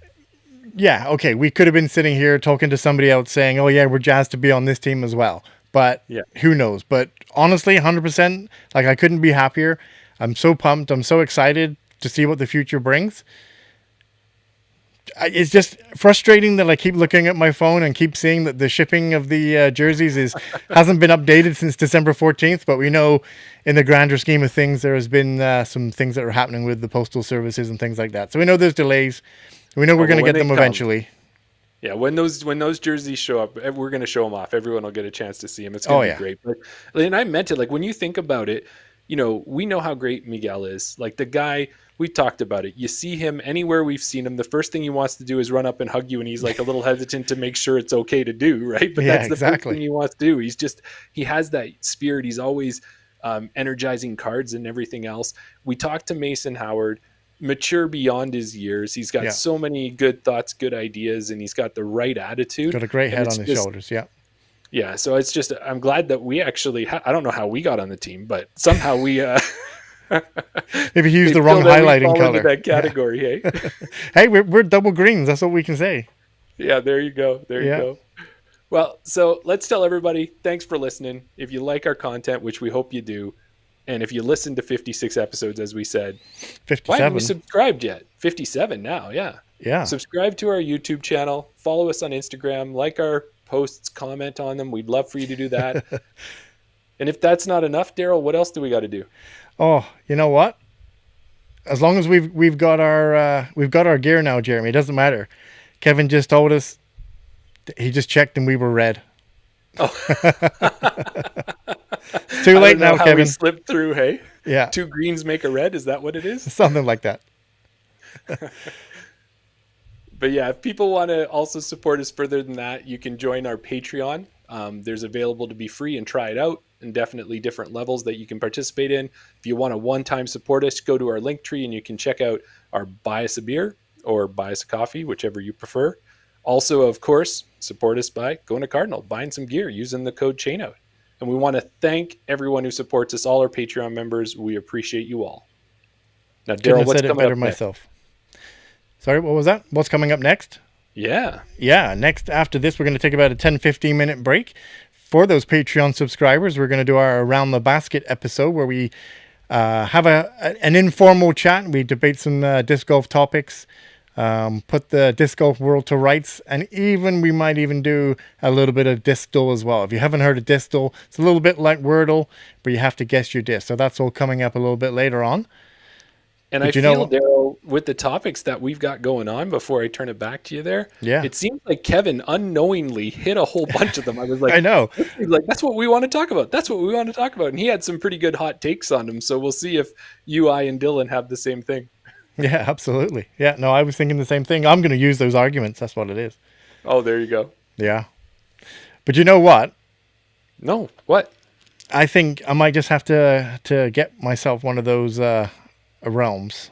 yeah, okay, we could have been sitting here talking to somebody else saying, oh yeah, we're jazzed to be on this team as well. But who knows? But honestly, 100%, like I couldn't be happier. I'm so pumped. I'm so excited to see what the future brings. It's just frustrating that I keep looking at my phone and keep seeing that the shipping of the jerseys hasn't been updated since December 14th. But we know in the grander scheme of things, there has been some things that are happening with the postal services and things like that. So we know there's delays. We know we're going to get them eventually. Yeah, when those jerseys show up, we're going to show them off. Everyone will get a chance to see them. It's going to be great. But, and I meant it. Like, when you think about it, we know how great Miguel is. Like, the guy, we talked about it. You see him anywhere we've seen him, the first thing he wants to do is run up and hug you, and he's like a little hesitant to make sure it's okay to do, right? But that's the first thing he wants to do. He has that spirit. He's always energizing cards and everything else. We talked to Mason Howard. Mature beyond his years. He's got so many good thoughts, good ideas, and he's got the right attitude. Got a great head on his shoulders. Yeah. So it's just, I'm glad that we actually, I don't know how we got on the team, but somehow we, maybe he used the wrong highlighting color. That category, hey? Hey, we're double greens. That's what we can say. Yeah, there you go. There you go. Well, so let's tell everybody, thanks for listening. If you like our content, which we hope you do, and if you listen to 56 episodes, as we said, 57. Why haven't we subscribed yet? 57 now, Yeah. Subscribe to our YouTube channel. Follow us on Instagram. Like our posts. Comment on them. We'd love for you to do that. And if that's not enough, Daryl, what else do we got to do? Oh, you know what? As long as we've got our gear now, Jeremy, it doesn't matter. Kevin just told us he just checked and we were red. Oh. It's too late now, Kevin. We slipped through, hey? Yeah. 2 greens make a red. Is that what it is? Something like that. But yeah, if people want to also support us further than that, you can join our Patreon. There's available to be free and try it out, and definitely different levels that you can participate in. If you want to one-time support us, go to our link tree and you can check out our Buy Us a Beer or Buy Us a Coffee, whichever you prefer. Also, of course, support us by going to Cardinal, buying some gear, using the code CHAINOUT. And we want to thank everyone who supports us, all our Patreon members. We appreciate you all. Now, Daryl, what's coming up next? Myself. Sorry, what was that? What's coming up next? Yeah. Next, after this, we're going to take about a 10-15 minute break. For those Patreon subscribers, we're going to do our Around the Basket episode where we have an informal chat. We debate some disc golf topics, put the disc golf world to rights, and we might even do a little bit of Distal as well. If you haven't heard of Distal, it's a little bit like Wordle, but you have to guess your disc. So that's all coming up a little bit later on. And I feel, Daryl, with the topics that we've got going on, before I turn it back to you there, it seems like Kevin unknowingly hit a whole bunch of them. I was like, I know. Like, that's what we want to talk about. That's what we want to talk about. And he had some pretty good hot takes on them. So we'll see if you, I, and Dylan have the same thing. Yeah, absolutely. Yeah, no, I was thinking the same thing. I'm going to use those arguments. That's what it is. Oh, there you go. Yeah. But you know what? No, what? I think I might just have to get myself one of those realms.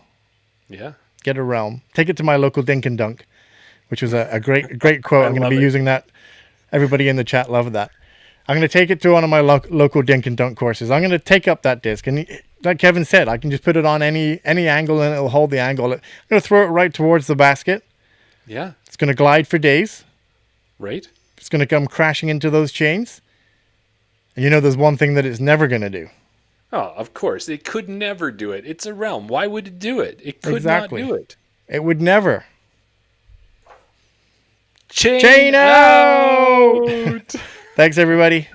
Yeah. Get a realm. Take it to my local Dink and Dunk, which was a great quote. I'm going to be using that. Everybody in the chat loved that. I'm going to take it to one of my local Dink and Dunk courses. I'm going to take up that disc, and like Kevin said, I can just put it on any angle and it'll hold the angle. I'm going to throw it right towards the basket. Yeah. It's going to glide for days. Right. It's going to come crashing into those chains. And there's one thing that it's never going to do. Oh, of course. It could never do it. It's a realm. Why would it do it? It could not do it. It would never. Chain out! Thanks, everybody.